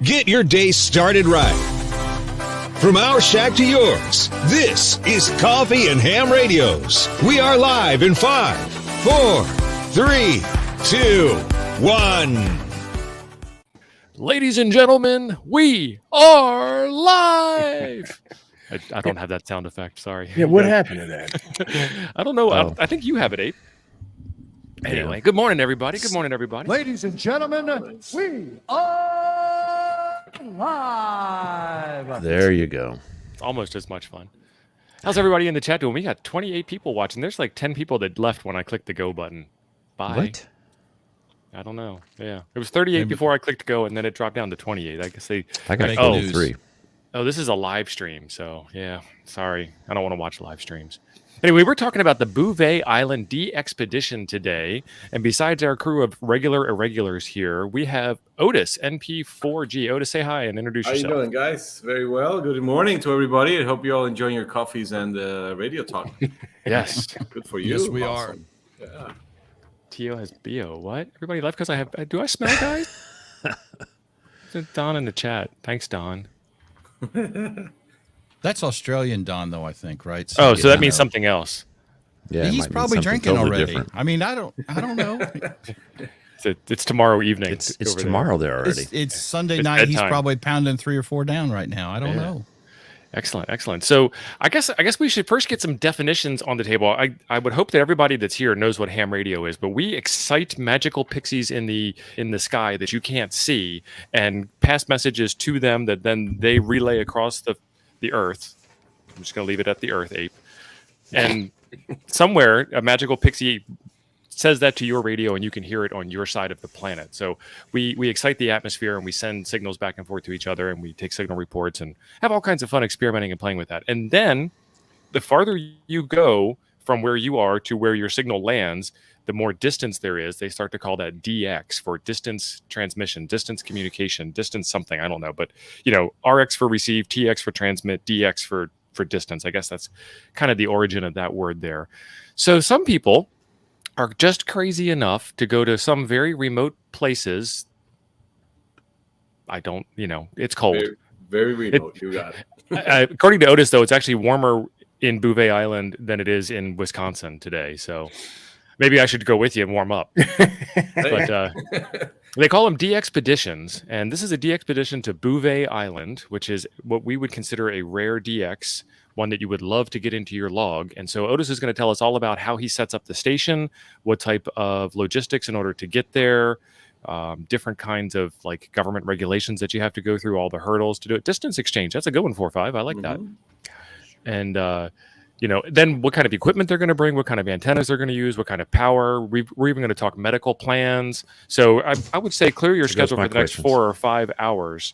Get your day started right. From our shack to yours, this is Coffee and Ham Radios. We are live in 5, 4, 3, 2, 1. Ladies and gentlemen, we are live. I don't have that sound effect. Sorry. Yeah, what happened to that? I don't know. Oh. I think you have it, Abe. Anyway, yeah. Good morning, everybody. Good morning, everybody. Ladies and gentlemen, we are live. There you go. It's almost as much fun. How's everybody in the chat doing? We got 28 people watching. There's like 10 people that left when I clicked the go button. Bye. What? I don't know. Yeah, it was 38 before I clicked go, and then it dropped down to 28. I guess I got 23. Oh, this is a live stream, so yeah. Sorry, I don't want to watch live streams. Anyway, we're talking about the Bouvet Island DXPedition today, and besides our crew of regular irregulars here, we have Otis NP4G. Otis, say hi and introduce yourself. How you doing, guys? Very well. Good morning to everybody. I hope you're all enjoying your coffees and radio talk. Yes, good for you. Yes, we are. Yeah. Tio has BO. What? Everybody left because I have. Do I smell, guys? Don in the chat. Thanks, Don. That's Australian Don, though, I think, right? So that means something else. Yeah, he's probably drinking totally already. Different. I mean, I don't know. It's tomorrow evening. It's tomorrow there already. It's Sunday night. Bedtime. He's probably pounding 3 or 4 down right now. I don't know. Excellent. So I guess we should first get some definitions on the table. I would hope that everybody that's here knows what ham radio is, but we excite magical pixies in the sky that you can't see and pass messages to them that then they relay across the earth. I'm just going to leave it at the earth, Ape. And somewhere a magical pixie says that to your radio and you can hear it on your side of the planet. So we excite the atmosphere and we send signals back and forth to each other and we take signal reports and have all kinds of fun experimenting and playing with that. And then the farther you go from where you are to where your signal lands, the more distance there is. They start to call that DX for distance transmission, distance communication, distance something. I don't know. But, RX for receive, TX for transmit, DX for distance. I guess that's kind of the origin of that word there. So some people are just crazy enough to go to some very remote places. It's cold. Very, very remote. You got it. According to Otis, though, it's actually warmer in Bouvet Island than it is in Wisconsin today. So maybe I should go with you and warm up. But they call them DXPeditions, and this is a DXPedition to Bouvet Island, which is what we would consider a rare DX, one that you would love to get into your log. And so Otis is going to tell us all about how he sets up the station, what type of logistics in order to get there, different kinds of like government regulations that you have to go through, all the hurdles to do it. Distance exchange, that's a good one, 4-5. I like that. And then what kind of equipment they're going to bring, what kind of antennas they're going to use, what kind of power. We're even going to talk medical plans. So I would say clear your schedule for the next 4 or 5 hours.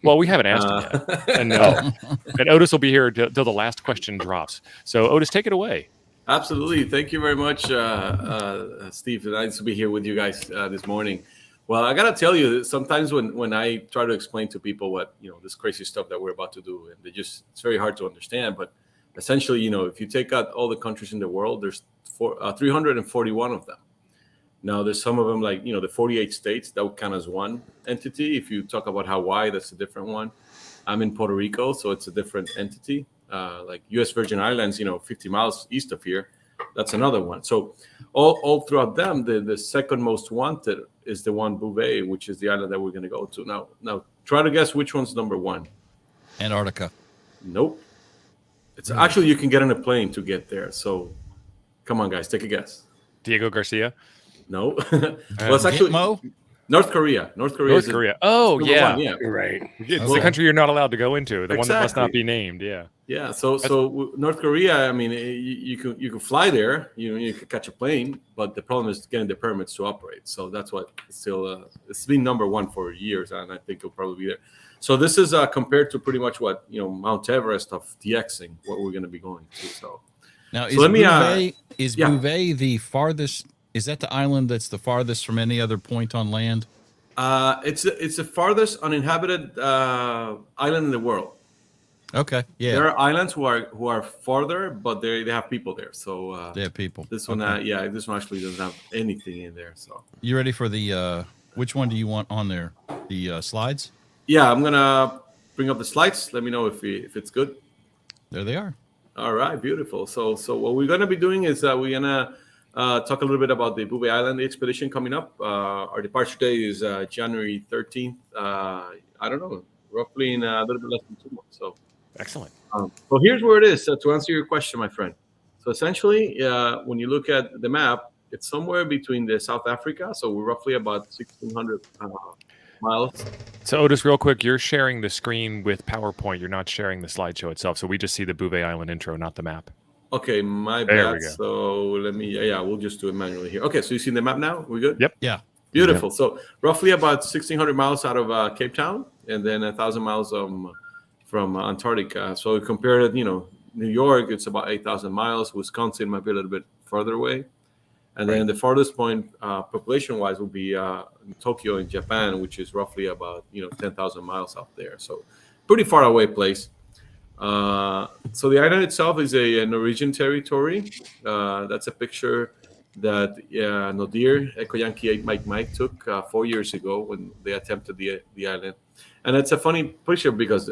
Well, we haven't asked him yet. And Otis will be here till the last question drops. So Otis, take it away. Absolutely. Thank you very much, Steve. Nice to be here with you guys this morning. Well, I got to tell you, sometimes when I try to explain to people what, this crazy stuff that we're about to do, and it's very hard to understand. But essentially, if you take out all the countries in the world, there's 341 of them. Now, there's some of them like, the 48 states that would count as one entity. If you talk about Hawaii, that's a different one. I'm in Puerto Rico, so it's a different entity. Like U.S. Virgin Islands, 50 miles east of here, that's another one. So all throughout them, the second most wanted is the one Bouvet, which is the island that we're going to go to. Now, try to guess which one's number one. Antarctica. Nope. It's actually, you can get on a plane to get there. So come on, guys, take a guess. Diego Garcia? No. Well, it's actually North Korea. North Korea. Oh, yeah. Yeah. Right. It's the country you're not allowed to go into. The one that must not be named. Yeah. Yeah. So North Korea, I mean, you can fly there. You can catch a plane, but the problem is getting the permits to operate. So that's what still it's been number one for years, and I think it'll probably be there. So this is compared to pretty much what Mount Everest of DXing, what we're going to be going to. So now so is Bouvet the farthest? Is that the island that's the farthest from any other point on land? It's the farthest uninhabited island in the world. Okay, yeah. There are islands who are farther, but they have people there. So they have people. This one, this one actually doesn't have anything in there. So you ready for the? Which one do you want on there? The slides? Yeah, I'm gonna bring up the slides. Let me know if it's good. There they are. All right, beautiful. So what we're gonna be doing is we're gonna talk a little bit about the Bouvet Island expedition coming up. Our departure day is January 13th. I don't know, roughly in a little bit less than 2 months. So Excellent. so here's where it is. To answer your question, my friend. So essentially, when you look at the map, it's somewhere between the South Africa. So we're roughly about 1,600 miles. So Otis, real quick, you're sharing the screen with PowerPoint. You're not sharing the slideshow itself. So we just see the Bouvet Island intro, not the map. Okay, my There bad. we go. So let me, we'll just do it manually here. Okay, so you see the map now? We good? Yep. Yeah. Beautiful. So roughly about 1,600 miles out of Cape Town, and then 1,000 miles from Antarctica. So compare it, New York, it's about 8,000 miles. Wisconsin might be a little bit further away. And then the farthest point population-wise will be Tokyo in Japan, which is roughly about 10,000 miles out there. So pretty far away place. So the island itself is a Norwegian territory. That's a picture that Nodir, Echo Yankee 8 Mike took 4 years ago when they attempted the island. And it's a funny picture because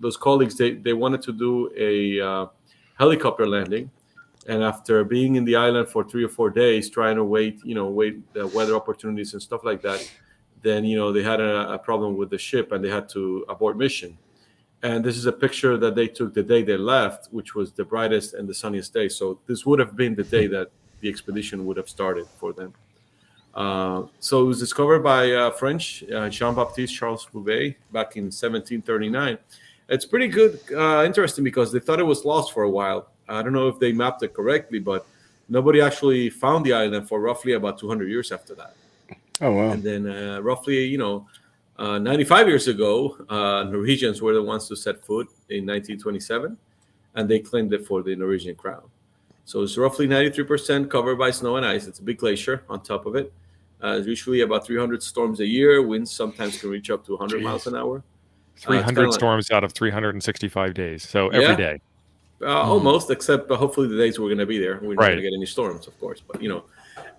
those colleagues they wanted to do a helicopter landing, and after being in the island for 3 or 4 days trying to wait the weather opportunities and stuff like that, then they had a problem with the ship and they had to abort mission. And this is a picture that they took the day they left, which was the brightest and the sunniest day. So this would have been the day that the expedition would have started for them. So it was discovered by French Jean-Baptiste Charles Bouvet back in 1739. It's pretty good, interesting because they thought it was lost for a while. I don't know if they mapped it correctly, but nobody actually found the island for roughly about 200 years after that. Oh, wow. And then roughly, 95 years ago, Norwegians were the ones to set foot in 1927, and they claimed it for the Norwegian crown. So it's roughly 93% covered by snow and ice. It's a big glacier on top of it. It's usually about 300 storms a year. Winds sometimes can reach up to 100 miles an hour. 300 storms out of 365 days. So every day. Almost, except hopefully the days we're going to be there. We're not Right. going to get any storms, of course. But,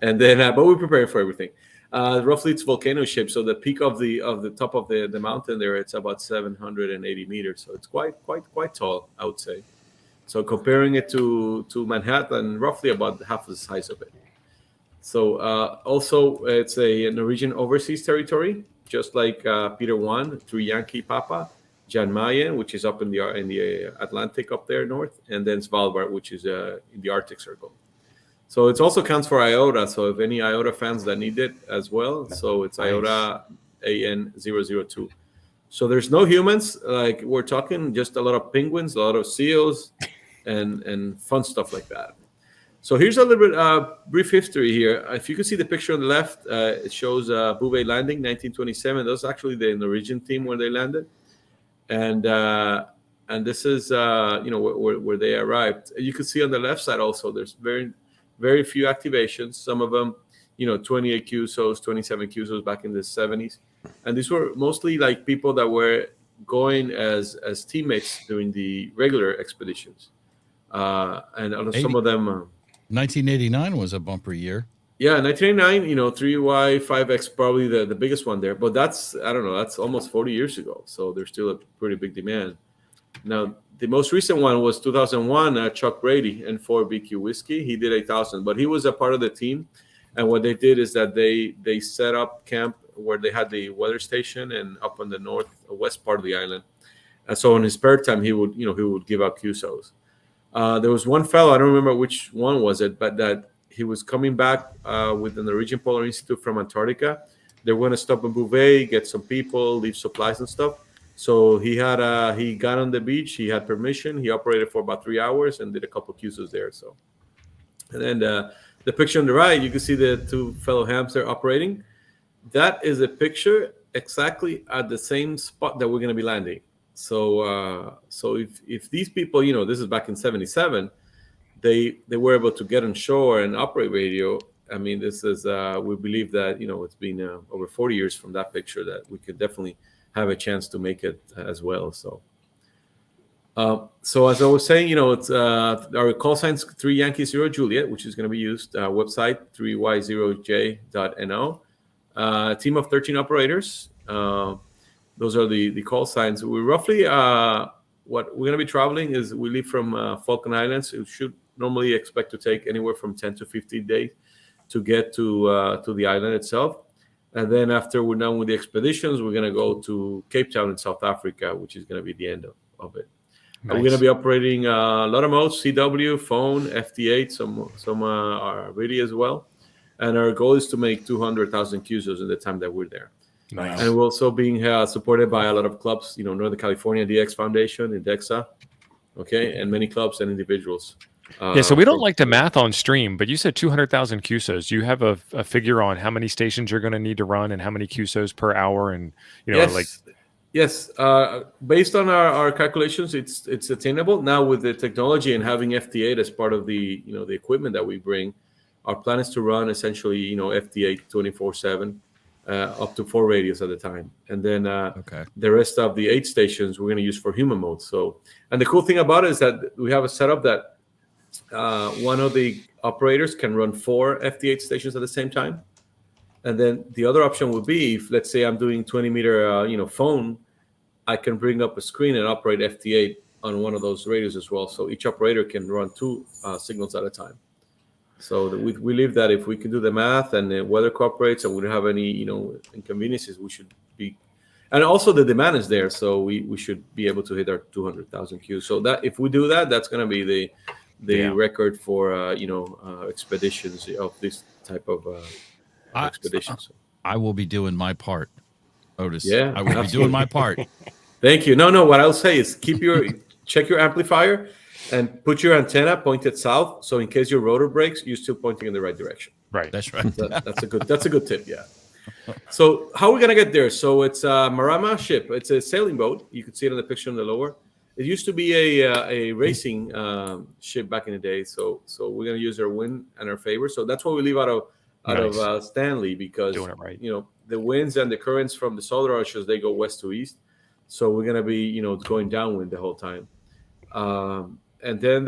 and then, but we're preparing for everything. Roughly, it's volcano shaped. So the peak of the top of the mountain there, it's about 780 meters. So it's quite tall, I would say. So comparing it to Manhattan, roughly about half the size of it. So also, it's a Norwegian overseas territory, just like Peter I through Yankee Papa, Jan Mayen, which is up in the Atlantic up there north, and then Svalbard, which is in the Arctic Circle. So it also counts for IOTA. So if any IOTA fans that need it as well, so it's IOTA AN002. So there's no humans. Like we're talking just a lot of penguins, a lot of seals, and fun stuff like that. So here's a little bit brief history here. If you can see the picture on the left, it shows Bouvet landing, 1927. That was actually the Norwegian team where they landed, and this is where they arrived. You can see on the left side also there's very few activations. Some of them, 28 QSOs, 27 QSOs back in the 70s, and these were mostly like people that were going as teammates during the regular expeditions, and some of them. 1989 was a bumper year. Yeah, 1989, 3Y5X probably the biggest one there, but that's almost 40 years ago. So there's still a pretty big demand. Now, the most recent one was 2001, Chuck Brady, N4 BQ Whiskey. He did 8,000, but he was a part of the team. And what they did is that they set up camp where they had the weather station and up on the northwest part of the island. And so in his spare time, he would give out QSOs. There was one fellow, I don't remember which one was it, but that he was coming back with the Norwegian Polar Institute from Antarctica. They were going to stop in Bouvet, get some people, leave supplies and stuff. So he got on the beach. He had permission. He operated for about 3 hours and did a couple QSOs there. So, and then the picture on the right, you can see the two fellow hams there operating. That is a picture exactly at the same spot that we're going to be landing. So if these people, this is back in 77, they were able to get on shore and operate radio. I mean, this is we believe that it's been over 40 years from that picture that we could definitely have a chance to make it as well. So as I was saying, it's our call signs 3 Yankee 0 Juliet, which is going to be used. Website 3y0j.no. Team of 13 operators. those are the call signs. We roughly what we're going to be traveling is we leave from Falkland Islands. It should normally expect to take anywhere from 10 to 15 days to get to the island itself. And then after we're done with the expeditions, we're going to go to Cape Town in South Africa, which is going to be the end of it. Nice. We're going to be operating a lot of modes: CW, phone, FT8, some radio as well. And our goal is to make 200,000 QSOs in the time that we're there. Nice. And we're also being supported by a lot of clubs, Northern California DX Foundation, INDEXA, okay, and many clubs and individuals. So we don't like to math on stream, but you said 200,000 QSOs. Do you have a figure on how many stations you're going to need to run and how many QSOs per hour? And Yes. Based on our calculations, it's attainable. Now with the technology and having FT8 as part of the the equipment that we bring, our plan is to run essentially FT8 24/7, up to 4 radios at a time, and then the rest of the 8 stations we're going to use for human mode. So, and the cool thing about it is that we have a setup that one of the operators can run 4 FT8 stations at the same time. And then the other option would be, if let's say I'm doing 20-meter, phone, I can bring up a screen and operate FT8 on one of those radios as well. So each operator can run 2 signals at a time. So we believe that if we can do the math and the weather cooperates and we don't have any, inconveniences, we should be. And also the demand is there, so we should be able to hit our 200,000 Qs. So that if we do that, that's going to be the record for expeditions of this type of expeditions. I will be doing my part, Otis. Yeah, I will be doing my part. Thank you. No. What I'll say is check your amplifier and put your antenna pointed south. So in case your rotor breaks, you're still pointing in the right direction. Right. That's right. That's a good tip. Yeah. So how are we gonna get there? So it's a Marama ship. It's a sailing boat. You can see it in the picture on the lower. It used to be a racing ship back in the day. So we're gonna use our wind and our favor. So that's why we leave out of Stanley, because doing it right. The winds and the currents from the solar oceans, they go west to east. So we're gonna be going downwind the whole time. And then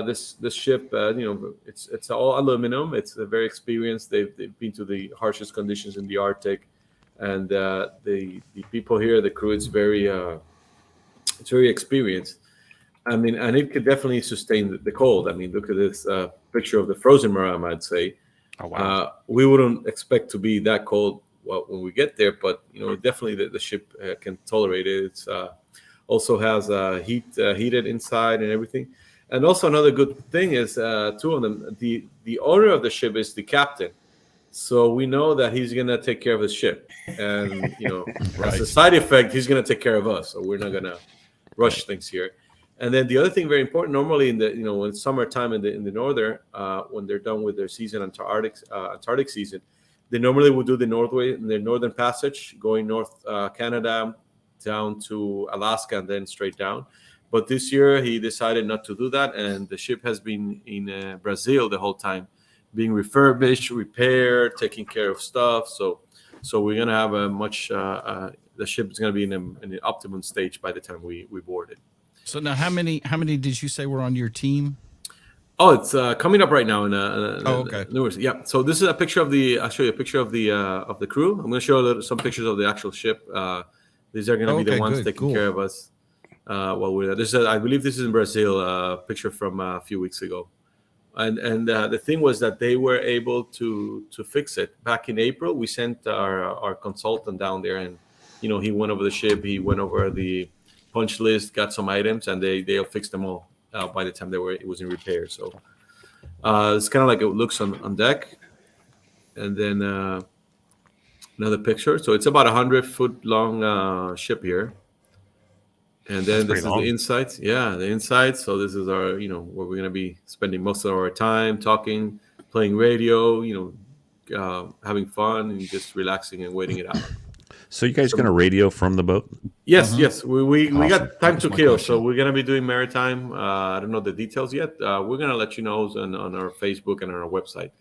this ship, it's all aluminum. It's very experienced. They've been to the harshest conditions in the Arctic, and the people here, the crew, it's very experienced. I mean, and it could definitely sustain the cold. I mean, look at this picture of the frozen Marama. I'd say, oh, wow. We wouldn't expect to be that cold when we get there, but definitely the ship can tolerate it. It's also has heated inside and everything. And also another good thing is 2 of them. The owner of the ship is the captain, so we know that he's gonna take care of his ship, and as a side effect, he's gonna take care of us. So we're not gonna rush things here. And then the other thing, very important, normally in the when it's summertime in the northern, when they're done with their season, Antarctic season, they normally will do the northern passage, going north Canada down to Alaska and then straight down. But this year he decided not to do that, and the ship has been in Brazil the whole time, being refurbished, repaired, taking care of stuff. So we're gonna have a much. The ship is gonna be in an optimum stage by the time we board it. So now, how many did you say were on your team? Oh, it's coming up right now. Okay. Yeah. So this is a picture I'll show you a picture of the crew. I'm going to show some pictures of the actual ship. These are going to be the ones taking care of us while we're there. I believe this is in Brazil. A picture from a few weeks ago, and the thing was that they were able to fix it back in April. We sent our consultant down there, and he went over the ship. He went over the punch list, got some items, and they fixed them all by the time it was in repair. So it's kind of like it looks on deck. And then another picture. So it's about 100-foot long ship here. And then this is the inside. Yeah, the inside. So this is our, where we're going to be spending most of our time talking, playing radio, having fun and just relaxing and waiting it out. So you guys going to radio from the boat? Yes, yes. We Awesome. got time to kill, so we're going to be doing maritime. I don't know the details yet. We're going to let you know on our Facebook and on our website.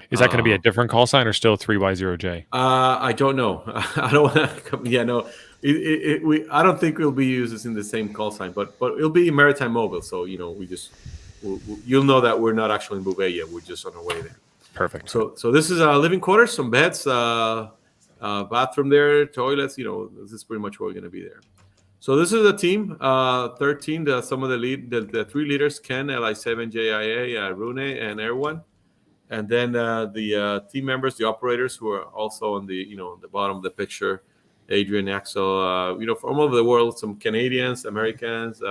Is that going to be a different call sign or still 3Y0J? I don't know. I don't want to. Yeah, no. I don't think we'll be using the same call sign, but it'll be maritime mobile. So you'll know that we're not actually in Bouvet yet. We're just on our way there. Perfect. So this is living quarters, some beds. bathroom there, toilets. This is pretty much where we're going to be there. So this is the team, 13. Some of the three leaders: Ken, Li7, JIA, Rune, and Erwan. And then the team members, the operators, who are also on the the bottom of the picture: Adrian, Axel, from all over the world, some Canadians, Americans,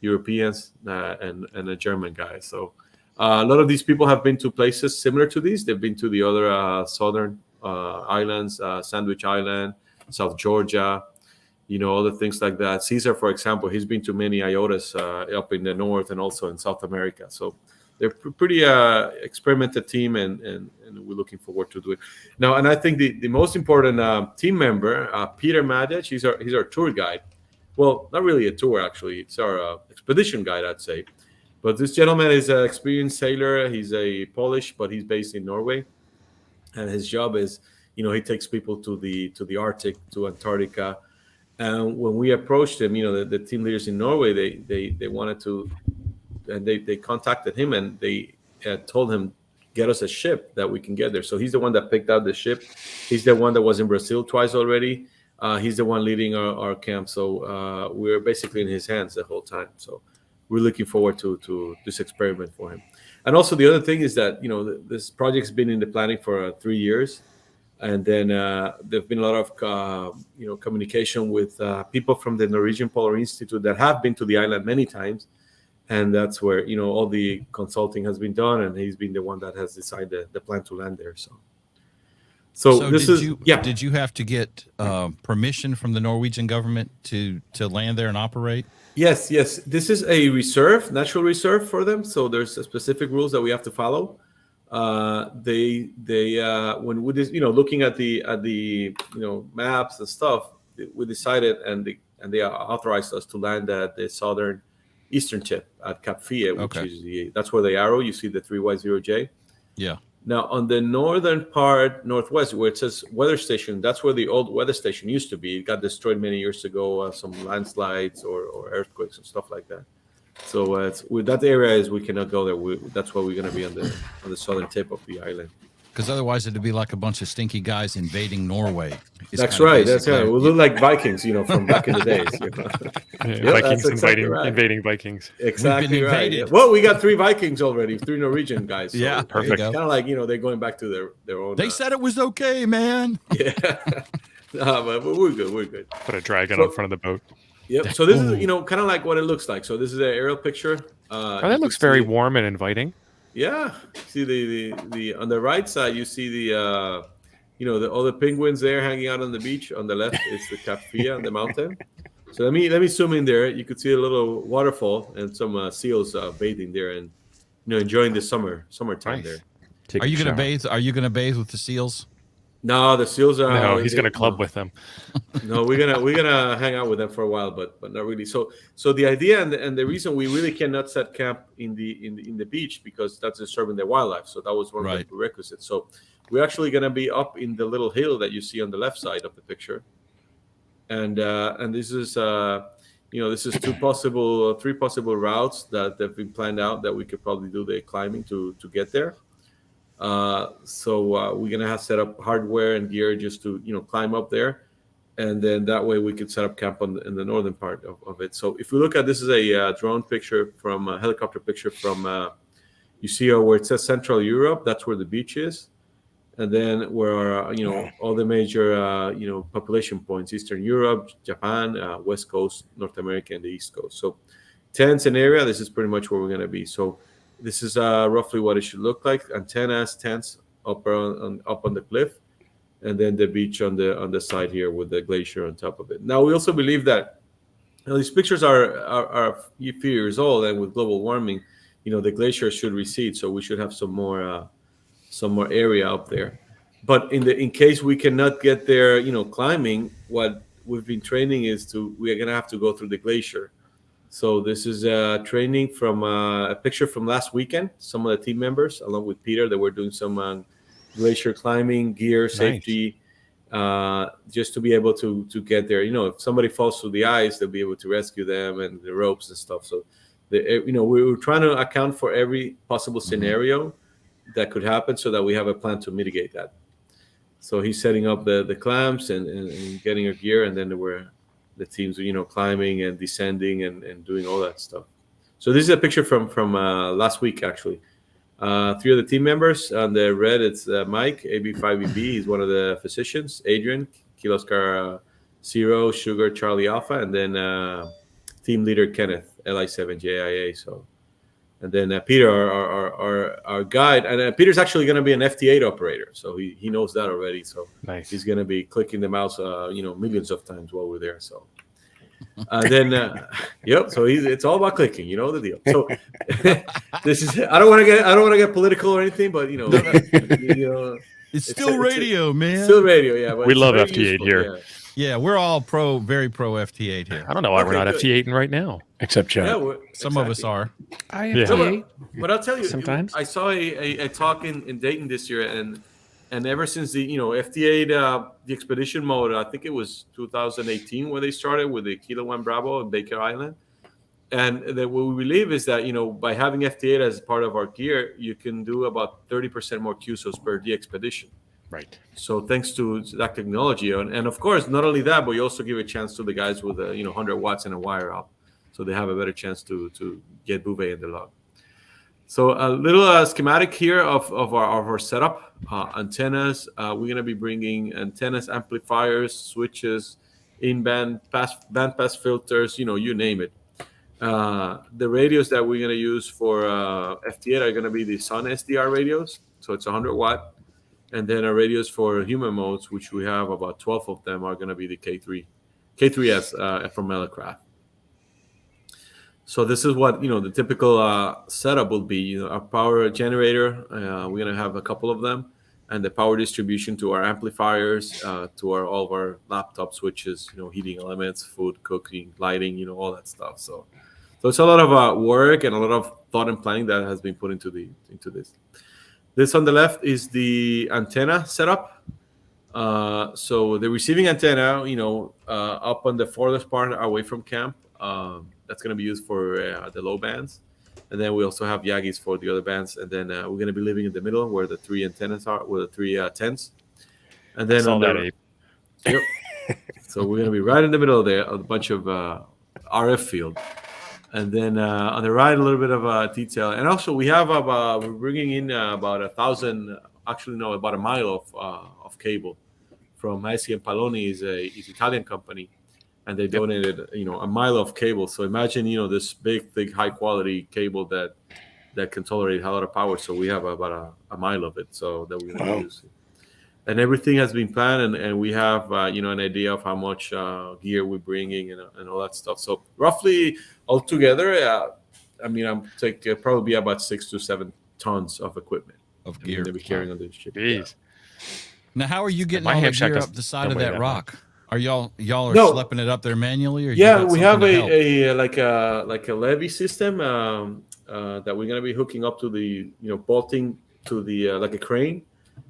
Europeans, and a German guy. So a lot of these people have been to places similar to these. They've been to the other southern islands, Sandwich Island, South Georgia, other things like that. Caesar, for example, he's been to many IOTAs up in the north and also in South America. So they're pretty experimented team, and we're looking forward to do it now. And I think the most important team member, Peter Madic, he's our tour guide. Well, not really a tour, actually. It's our expedition guide, I'd say. But this gentleman is an experienced sailor. He's a Polish, but he's based in Norway, and his job is, he takes people to the Arctic, to Antarctica. And when we approached him, the team leaders in Norway, they wanted to. And they contacted him, and they told him, get us a ship that we can get there. So he's the one that picked out the ship. He's the one that was in Brazil twice already. He's the one leading our camp. So we're basically in his hands the whole time. So we're looking forward to this experiment for him. And also the other thing is that, this project's been in the planning for 3 years. And then there've been a lot of, communication with people from the Norwegian Polar Institute that have been to the island many times. And that's where, all the consulting has been done, and he's been the one that has decided the plan to land there. So this is, Did you have to get permission from the Norwegian government to land there and operate? Yes. This is a reserve, natural reserve for them. So there's specific rules that we have to follow. They when we did, looking at the maps and stuff, we decided, and they authorized us to land at the eastern tip at Cap Fie, which is that's where the arrow, you see the 3Y0J. Yeah. Now on the northern part, northwest, where it says weather station, that's where the old weather station used to be. It got destroyed many years ago, some landslides or earthquakes and stuff like that. So it's with that area we cannot go there. That's why we're going to be on the southern tip of the island. Because otherwise it'd be like a bunch of stinky guys invading Norway. That's right. That's right. We look like Vikings, from back in the days. Vikings invading Vikings. Exactly right. Yeah. Well, we got 3 Vikings already, 3 Norwegian guys. So yeah, perfect. Kind of like they're going back to their own. They said it was okay, man. Yeah, but we're good. We're good. Put a dragon on front of the boat. Yep. So this is kind of like what it looks like. So this is an aerial picture. That looks very warm and inviting. Yeah, see the on the right side you see the all the penguins there hanging out on the beach. On the left is the Cap Fie on the mountain. So let me zoom in there. You could see a little waterfall and some seals bathing there and enjoying the summertime there. Are you going to bathe? Are you going to bathe with the seals? No, the seals are. No, he's going to club with them. No, we're gonna hang out with them for a while, but not really. So the idea and the reason we really cannot set camp in the beach, because that's disturbing the wildlife. So that was one of the prerequisites. So we're actually gonna be up in the little hill that you see on the left side of the picture, and this is this is 3 possible routes that have been planned out that we could probably do the climbing to get there. So we're gonna have set up hardware and gear just to climb up there, and then that way we can set up camp in the northern part of it. So if we look at this is a drone picture from a helicopter picture from you see where it says Central Europe, that's where the beach is, and then where all the major population points: Eastern Europe, Japan, West Coast, North America, and the East Coast. So tents and area, this is pretty much where we're gonna be. So this is roughly what it should look like. Antennas, tents up on the cliff, and then the beach on the side here with the glacier on top of it. Now we also believe that these pictures are a few years old, and with global warming, the glacier should recede, so we should have some more area up there. But in case we cannot get there, climbing, what we've been training is we're gonna have to go through the glacier. So this is training from a picture from last weekend. Some of the team members, along with Peter, that were doing some glacier climbing, gear, safety, just to be able to get there. If somebody falls through the ice, they'll be able to rescue them, and the ropes and stuff. So, we were trying to account for every possible scenario that could happen so that we have a plan to mitigate that. So he's setting up the clamps and getting our gear, and then there were the teams, climbing and descending and doing all that stuff. So this is a picture from last week, actually. 3 of the team members. On the red, it's Mike, AB5EB. He's one of the physicians. Adrian, Kilo Oscar 0, Sugar, Charlie Alpha, and then team leader Kenneth, LI7JIA. So, and then Peter, our guide, and Peter's actually going to be an FT8 operator, so he knows that already. So Nice. He's going to be clicking the mouse, millions of times while we're there. So. Yep. So it's all about clicking. You know the deal. So this is. I don't want to get political or anything, but it's still radio, man. Still radio, yeah. But We love FT8 useful, here. Yeah, we're all very pro FT8 here. I don't know why we're not good. FT8ing right now. Except Chad. Yeah, Some of us are. I Yeah. FT8. But I'll tell you, Sometimes. I saw a talk in Dayton this year, and ever since the FT8 the expedition mode, I think it was 2018 when they started with the Kilo 1 Bravo and Baker Island. And what we believe is that by having FT8 as part of our gear, you can do about 30% more QSOs per DXPedition. Right. So thanks to that technology, and of course, not only that, but you also give a chance to the guys with 100 watts and a wire up, so they have a better chance to get Bouvet in the log. So a little schematic here of our setup. Antennas. We're going to be bringing antennas, amplifiers, switches, in-band bandpass filters. You name it. The radios that we're going to use for FT8 are going to be the Sun SDR radios. So it's 100 watt. And then our radios for human modes, which we have about 12 of them, are going to be the K3S from Melicraft. So this is what the typical setup will be. A power generator. We're going to have a couple of them, and the power distribution to our amplifiers, to all of our laptop switches. Heating elements, food, cooking, lighting. All that stuff. So it's a lot of work and a lot of thought and planning that has been put into this. This on the left is the antenna setup. So the receiving antenna, up on the farthest part away from camp. That's going to be used for the low bands. And then we also have Yagis for the other bands. And then we're going to be living in the middle where the 3 antennas are, with the 3 tents. And then Saw that, Abe. Yep. So we're going to be right in the middle there, a bunch of RF field. And then on the right, a little bit of detail. And also we have we're bringing in about 1,000, about a mile of cable from Maesi and Paloni. Is Italian company. And they donated, a mile of cable. So imagine, this big, thick, high quality cable that can tolerate a lot of power. So we have about a mile of it. So that we're going to use. And everything has been planned, and we have, an idea of how much gear we're bringing and all that stuff. So roughly altogether, I'm taking probably about 6 to 7 tons of equipment Of gear. to be carrying on the ship. Jeez. Now, how are you getting My all the ham shack gear doesn't- up the side don't of weigh that that rock? Are y'all are No. schlepping it up there manually, or Yeah, you got we have something to help? like a levy system that we're gonna be hooking up to the bolting to the like a crane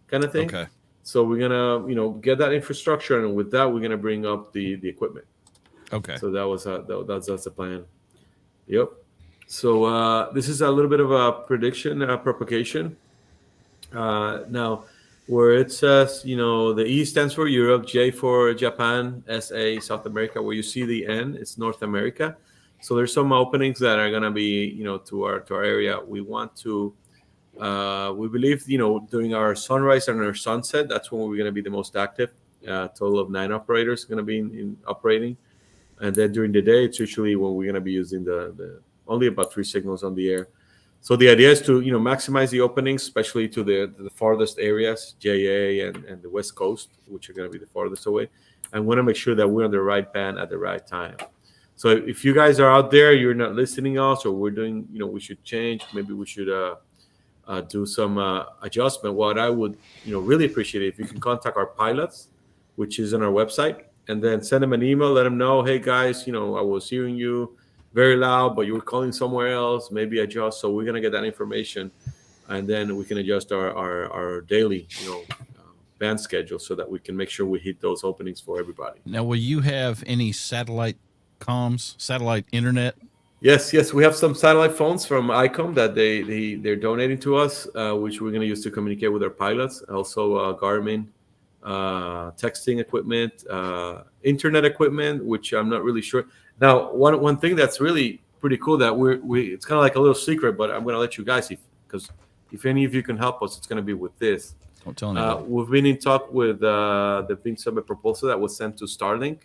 kind of thing. Okay. So we're gonna get that infrastructure, and with that we're gonna bring up the equipment. Okay. So that's the plan. Yep. So this is a little bit of a prediction propagation. Now, where it says, the E stands for Europe, J for Japan, SA, South America, where you see the N, it's North America. So there's some openings that are going to be, to our area. We want to, we believe, during our sunrise and our sunset, that's when we're going to be the most active. Total of 9 operators going to be in operating. And then during the day, it's usually when we're going to be using the only about 3 signals on the air. So the idea is to maximize the openings, especially to the farthest areas, JA and the West Coast, which are going to be the farthest away. And want to make sure that we're on the right band at the right time. So if you guys are out there, you're not listening us, or we're doing, we should change. Maybe we should do some adjustment. What I would really appreciate if you can contact our pilots, which is on our website, and then send them an email. Let them know, hey guys, I was hearing you very loud, but you were calling somewhere else, maybe adjust. So we're going to get that information, and then we can adjust our daily, band schedule so that we can make sure we hit those openings for everybody. Now, will you have any satellite comms, satellite internet? Yes. We have some satellite phones from ICOM that they're donating to us, which we're going to use to communicate with our pilots. Also, Garmin texting equipment, internet equipment, which I'm not really sure. Now, one thing that's really pretty cool that we it's kind of like a little secret, but I'm going to let you guys see, because if any of you can help us, it's going to be with this. Don't tell anybody. We've been in talk with there's been some proposal that was sent to Starlink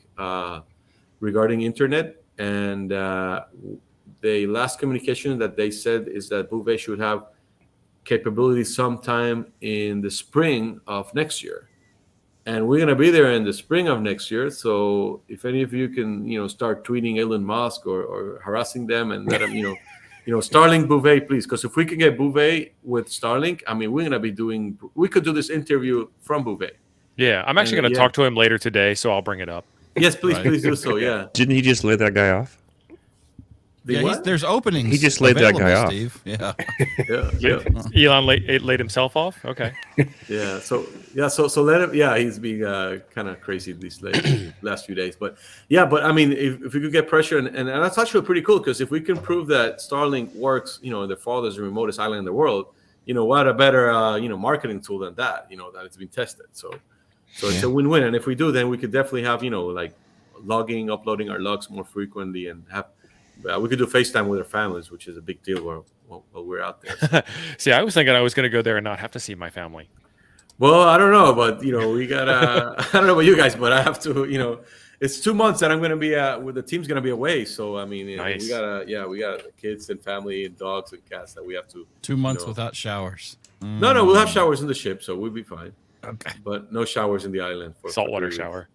regarding internet, and the last communication that they said is that Bouvet should have capability sometime in the spring of next year. And we're going to be there in the spring of next year. So if any of you can, start tweeting Elon Musk or harassing them and let them, Starlink Bouvet, please. Because if we can get Bouvet with Starlink, I mean, we could do this interview from Bouvet. Yeah, I'm actually going to talk to him later today, so I'll bring it up. Yes, please, please do so. Yeah. Didn't he just lay that guy off? There's openings. He just laid that guy off. Steve. Yeah. Elon laid himself off. Okay. Yeah. So let him. Yeah, he's being kind of crazy these last few days. But I mean, if we could get pressure, and that's actually pretty cool, because if we can prove that Starlink works, in the farthest and remotest island in the world, what a better marketing tool than that, that it's been tested. So it's a win-win. And if we do, then we could definitely have like logging, uploading our logs more frequently, and have. We could do FaceTime with our families, which is a big deal while we're out there. So. See, I was thinking I was going to go there and not have to see my family. Well, I don't know, but we gotta. I don't know about you guys, but I have to. It's 2 months that I'm going to be with the team's going to be away. So I mean, nice. we got kids and family and dogs and cats that we have to. 2 months without showers. No, we'll have showers in the ship, so we'll be fine. Okay, but no showers in the island. Saltwater shower.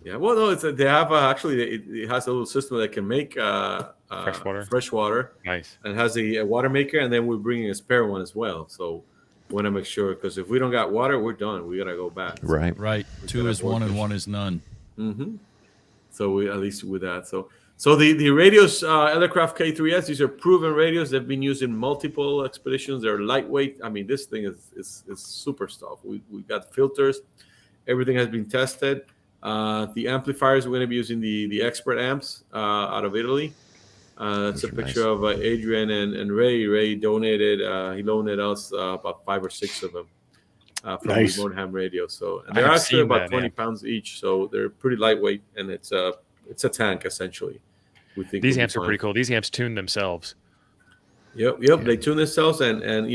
Yeah, well, no, they have actually it has a little system that can make fresh water. Nice. And has a water maker, and then we're bringing a spare one as well. So we want to make sure, because if we don't got water, we're done. We gotta go back. Right. 2 is 1 and 1 is none. Mm-hmm. So we at least with that. So the radios, Elecraft K3S, these are proven radios. They've been used in multiple expeditions. They're lightweight. I mean, this thing is super stuff. We got filters. Everything has been tested. The amplifiers, we're going to be using the expert amps out of Italy. That's a picture of Adrian and Ray. Ray donated. He loaned us about 5 or 6 of them from Remote Ham Radio. So they're actually about 20 pounds each. So they're pretty lightweight, and it's a tank essentially. We think these amps are pretty cool. These amps tune themselves. Yep. Yeah. They tune themselves, and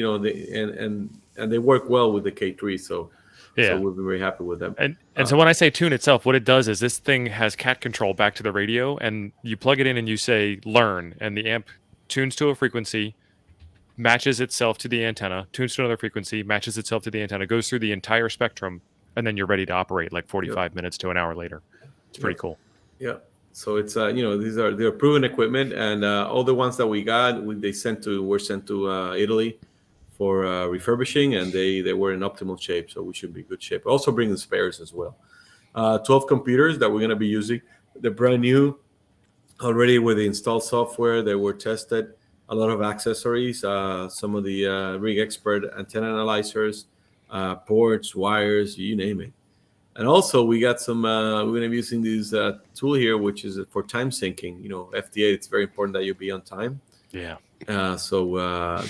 they work well with the K3. So we'll be very happy with them. And so when I say tune itself, what it does is this thing has cat control back to the radio, and you plug it in and you say learn, and the amp tunes to a frequency, matches itself to the antenna, tunes to another frequency, matches itself to the antenna, goes through the entire spectrum, and then you're ready to operate like 45 minutes to an hour later. It's pretty cool. Yeah. So it's they're proven equipment, and all the ones that we got, were sent to Italy for refurbishing, and they were in optimal shape, so we should be in good shape. Also bring the spares as well. 12 computers that we're going to be using. They're brand new, already with the installed software. They were tested. A lot of accessories, some of the Rig Expert antenna analyzers, ports, wires, you name it. And also we got some, we're going to be using this tool here, which is for time syncing. FDA, it's very important that you be on time. Yeah. So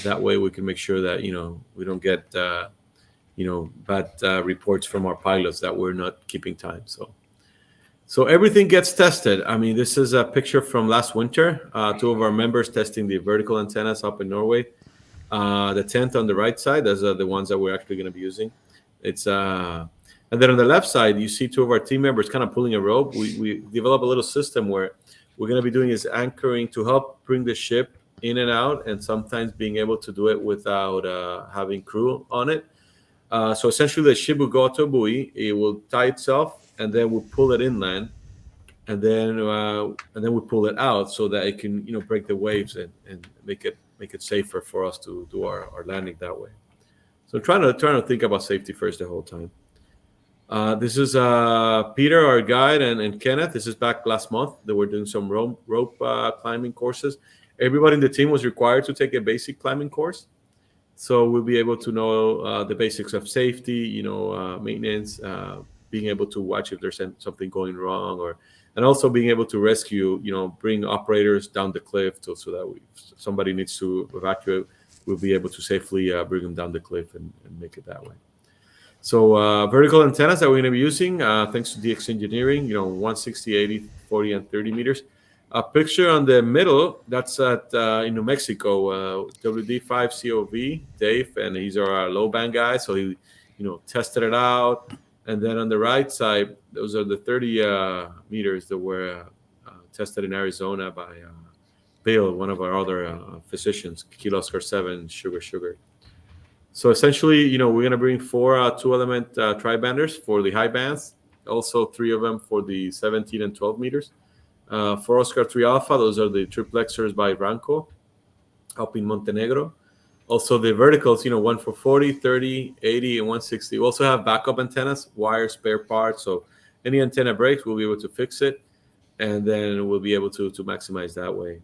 that way we can make sure that, we don't get, bad reports from our pilots that we're not keeping time. So everything gets tested. I mean, this is a picture from last winter. 2 of our members testing the vertical antennas up in Norway. The tent on the right side, those are the ones that we're actually going to be using. And then on the left side, you see 2 of our team members kind of pulling a rope. We develop a little system where we're going to be doing is anchoring to help bring the ship in and out, and sometimes being able to do it without having crew on it. So essentially, the ship will go to a buoy, it will tie itself, and then we'll pull it inland, and then we pull it out so that it can break the waves and make it safer for us to do our landing that way. So trying to think about safety first the whole time. This is Peter, our guide, and Kenneth. This is back last month. They were doing some rope climbing courses. Everybody in the team was required to take a basic climbing course. So we'll be able to know the basics of safety, maintenance, being able to watch if there's something going wrong, and also being able to rescue, bring operators down the cliff so that if somebody needs to evacuate, we'll be able to safely bring them down the cliff and make it that way. So vertical antennas that we're going to be using, thanks to DX Engineering, 160, 80, 40, and 30 meters. A picture on the middle, that's at in New Mexico, WD5COV, Dave, and he's our low band guy. So he, tested it out. And then on the right side, those are the 30 meters that were tested in Arizona by Bill, one of our other physicians, Kilo Oscar 7, sugar. So essentially, we're going to bring 4 2-element tri-banders for the high bands, also 3 of them for the 17 and 12 meters. For Oscar 3 Alpha, those are the triplexers by Ranco up in Montenegro. Also the verticals, one for 40, 30, 80, and 160. We also have backup antennas, wire, spare parts. So any antenna breaks, we'll be able to fix it, and then we'll be able to maximize that way.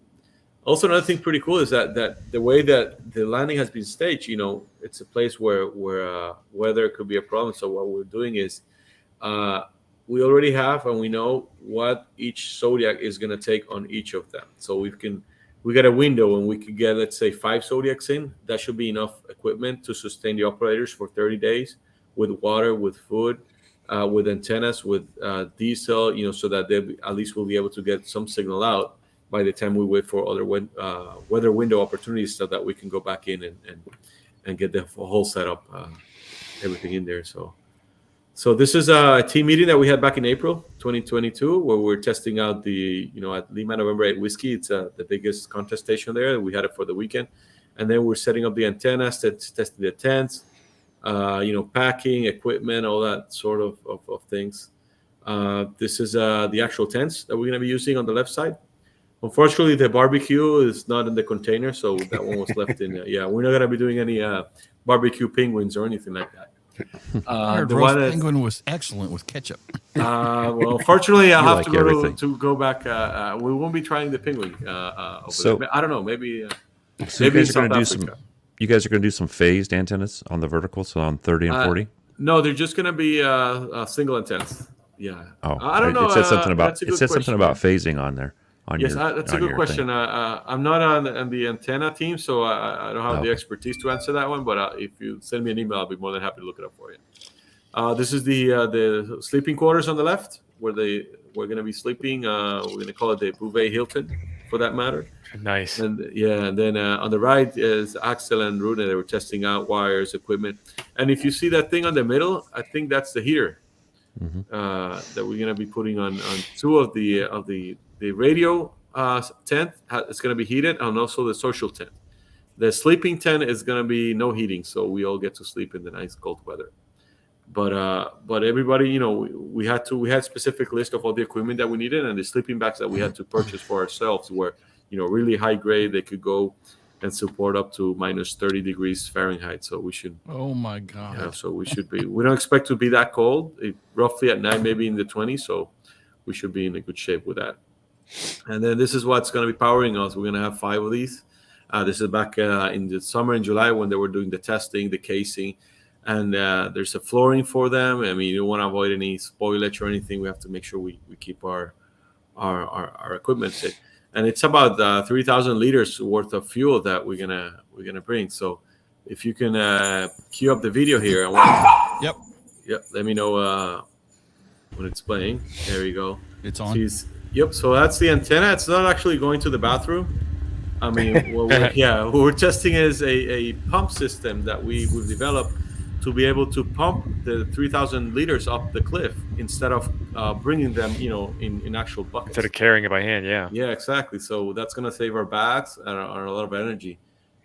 Also, another thing pretty cool is that the way that the landing has been staged, it's a place where weather could be a problem. So what we're doing is we already have and we know what each Zodiac is going to take on each of them. So we got a window and we could get, let's say, 5 Zodiacs in. That should be enough equipment to sustain the operators for 30 days with water, with food, with antennas, with diesel, so that they at least will be able to get some signal out by the time we wait for other weather window opportunities, so that we can go back in and get the whole setup, everything in there. So this is a team meeting that we had back in April 2022, where we're testing out the, at Lima November 8 Whiskey. It's the biggest contest station there. We had it for the weekend. And then we're setting up the antennas, testing the tents, packing, equipment, all that sort of things. This is the actual tents that we're going to be using on the left side. Unfortunately, the barbecue is not in the container, so that one was left in. We're not going to be doing any barbecue penguins or anything like that. I heard roast penguin was excellent with ketchup. Well, unfortunately, I have like to go back. We won't be trying the penguin. So there. I don't know. Maybe. So maybe you guys are going to do some. You guys are going to do some phased antennas on the vertical, so on 30 and 40. No, they're just going to be single antennas. Yeah. Oh, I don't know. It said something about something about question. phasing on there. Yes, that's a good question. I'm not on the antenna team, so I don't have the expertise to answer that one. But if you send me an email, I'll be more than happy to look it up for you. This is the sleeping quarters on the left, where we're going to be sleeping. We're going to call it the Bouvet Hilton, for that matter. Nice. And then on the right is Axel and Rune. They were testing out wires, equipment. And if you see that thing on the middle, I think that's the heater that we're going to be putting on 2 of the radio tent. It's going to be heated, and also the social tent. The sleeping tent is going to be no heating, so we all get to sleep in the nice cold weather. But everybody, we had specific list of all the equipment that we needed, and the sleeping bags that we had to purchase for ourselves were, really high grade. They could go and support up to minus 30 degrees Fahrenheit. So we should. Oh my God. Yeah, so we should be. We don't expect to be that cold. Roughly at night, maybe in the 20s. So we should be in a good shape with that. And then this is what's going to be powering us. We're going to have 5 of these. This is back in the summer in July when they were doing the testing, the casing, and there's a flooring for them. I mean, you don't want to avoid any spoilage or anything. We have to make sure we keep our equipment safe. And it's about 3,000 liters worth of fuel that we're gonna bring. So if you can cue up the video here. Yep. Let me know when it's playing. There you go. It's on. Yep. So that's the antenna. It's not actually going to the bathroom. I mean, what we're testing is a pump system that we've developed to be able to pump the 3,000 liters up the cliff instead of bringing them, in actual buckets. Instead of carrying it by hand, yeah. Yeah, exactly. So that's going to save our bags and a lot of energy.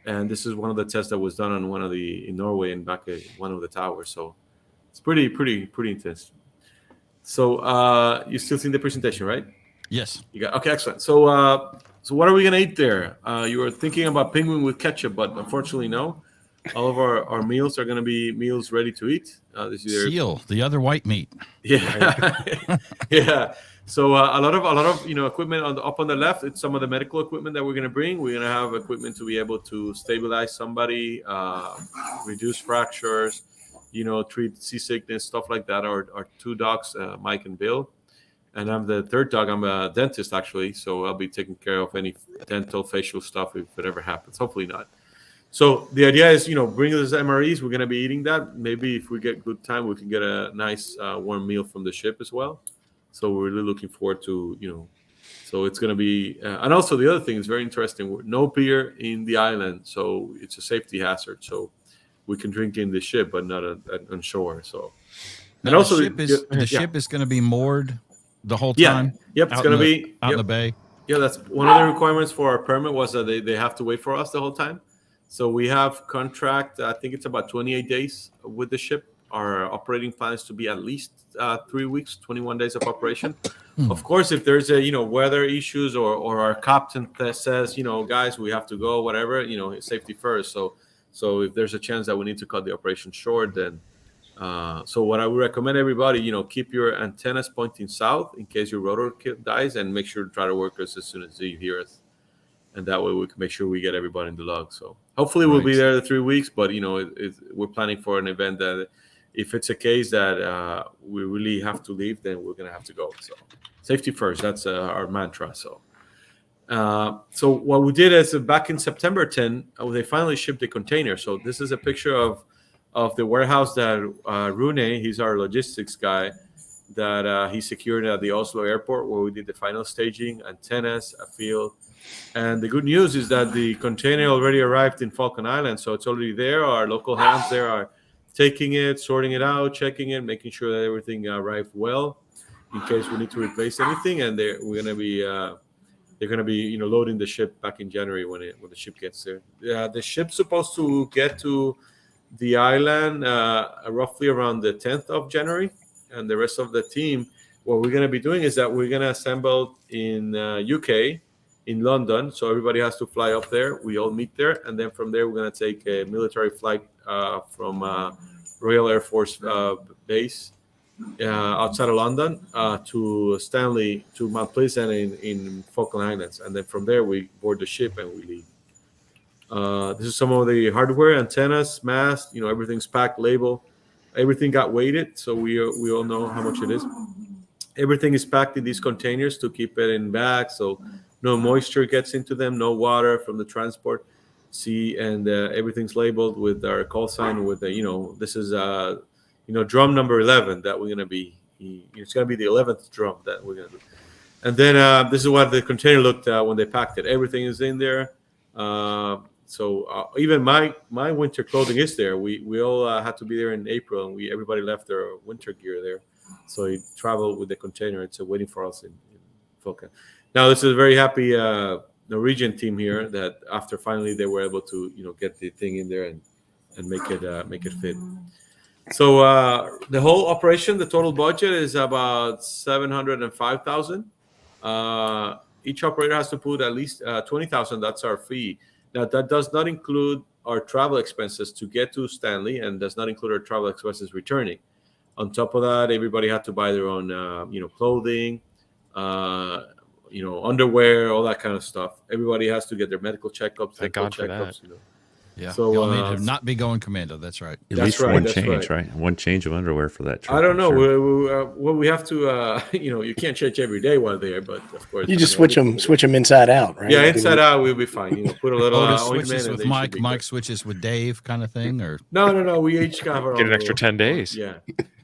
And this is one of the tests that was done on in Norway and back at one of the towers. So it's pretty intense. So you still seeing the presentation, right? Yes. Okay, excellent. So what are we going to eat there? You were thinking about penguin with ketchup, but unfortunately, no. All of our meals are going to be meals ready to eat. This is seal, the other white meat. Yeah, yeah. So a lot of equipment up on the left. It's some of the medical equipment that we're going to bring. We're going to have equipment to be able to stabilize somebody, reduce fractures, treat seasickness, stuff like that. Our 2 dogs, Mike and Bill, and I'm the 3rd dog. I'm a dentist actually, so I'll be taking care of any dental, facial stuff if it ever happens. Hopefully not. So the idea is, bring us MREs. We're going to be eating that. Maybe if we get good time, we can get a nice warm meal from the ship as well. So we're really looking forward to, so it's going to be, and also the other thing is very interesting. No beer in the island, so it's a safety hazard. So we can drink in the ship, but not on shore. So, and now also the ship is going to be moored the whole Yeah. time. Yep. It's going to be out in the bay. Yeah, that's one of the requirements for our permit was that they have to wait for us the whole time. So we have contract, I think it's about 28 days with the ship. Our operating plan is to be at least 3 weeks, 21 days of operation. Of course, if there's weather issues or our captain says, guys, we have to go, whatever, safety first. So if there's a chance that we need to cut the operation short, then so what I would recommend everybody, keep your antennas pointing south in case your rotor dies, and make sure to try to work us as soon as you hear us. And that way we can make sure we get everybody in the log. So hopefully we'll be there the 3 weeks, but we're planning for an event that if it's a case that we really have to leave, then we're going to have to go. So safety first, that's our mantra. So what we did is back in September 10, they finally shipped the container. So this is a picture of the warehouse that Rune, he's our logistics guy, that he secured at the Oslo airport, where we did the final staging, antennas, a field. And the good news is that the container already arrived in Falcon Island, so it's already there. Our local hands there are taking it, sorting it out, checking it, making sure that everything arrived well in case we need to replace anything. And they're going to be loading the ship back in January when the ship gets there. The ship's supposed to get to the island roughly around the 10th of January, and the rest of the team, what we're going to be doing is that we're going to assemble in UK, in London. So everybody has to fly up there. We all meet there, and then from there we're going to take a military flight from Royal Air Force Base outside of London to Stanley, to Mount Pleasant in Falkland Islands, and then from there we board the ship and we leave. This is some of the hardware, antennas, mast, everything's packed, labeled. Everything got weighted, so we all know how much it is. Everything is packed in these containers to keep it in bags, so no moisture gets into them, no water from the transport. And everything's labeled with our call sign with this is drum number 11 that we're going to be. It's going to be the 11th drum that we're going to do. And then this is what the container looked when they packed it. Everything is in there. So even my winter clothing is there. We all had to be there in April, and everybody left their winter gear there. So he traveled with the container. It's waiting for us in Falcon. Now this is a very happy Norwegian team here that after finally they were able to get the thing in there and make it fit. So the whole operation, the total budget is about $705,000. Each operator has to put at least $20,000. That's our fee. Now that does not include our travel expenses to get to Stanley, and does not include our travel expenses returning. On top of that, everybody had to buy their own, clothing, underwear, all that kind of stuff. Everybody has to get their medical checkups. Thank God for that. Yeah. So y'all need to not be going commando. That's right. At least one change, right? One change of underwear for that trip. I don't know. Sure. We have to, you can't change every day while there, but of course you just switch them inside out, right? Yeah, inside out we'll be fine. Put a little Otis switches with Mike switches with Dave, kind of thing, or no. We each have our get an extra 10 days. Yeah,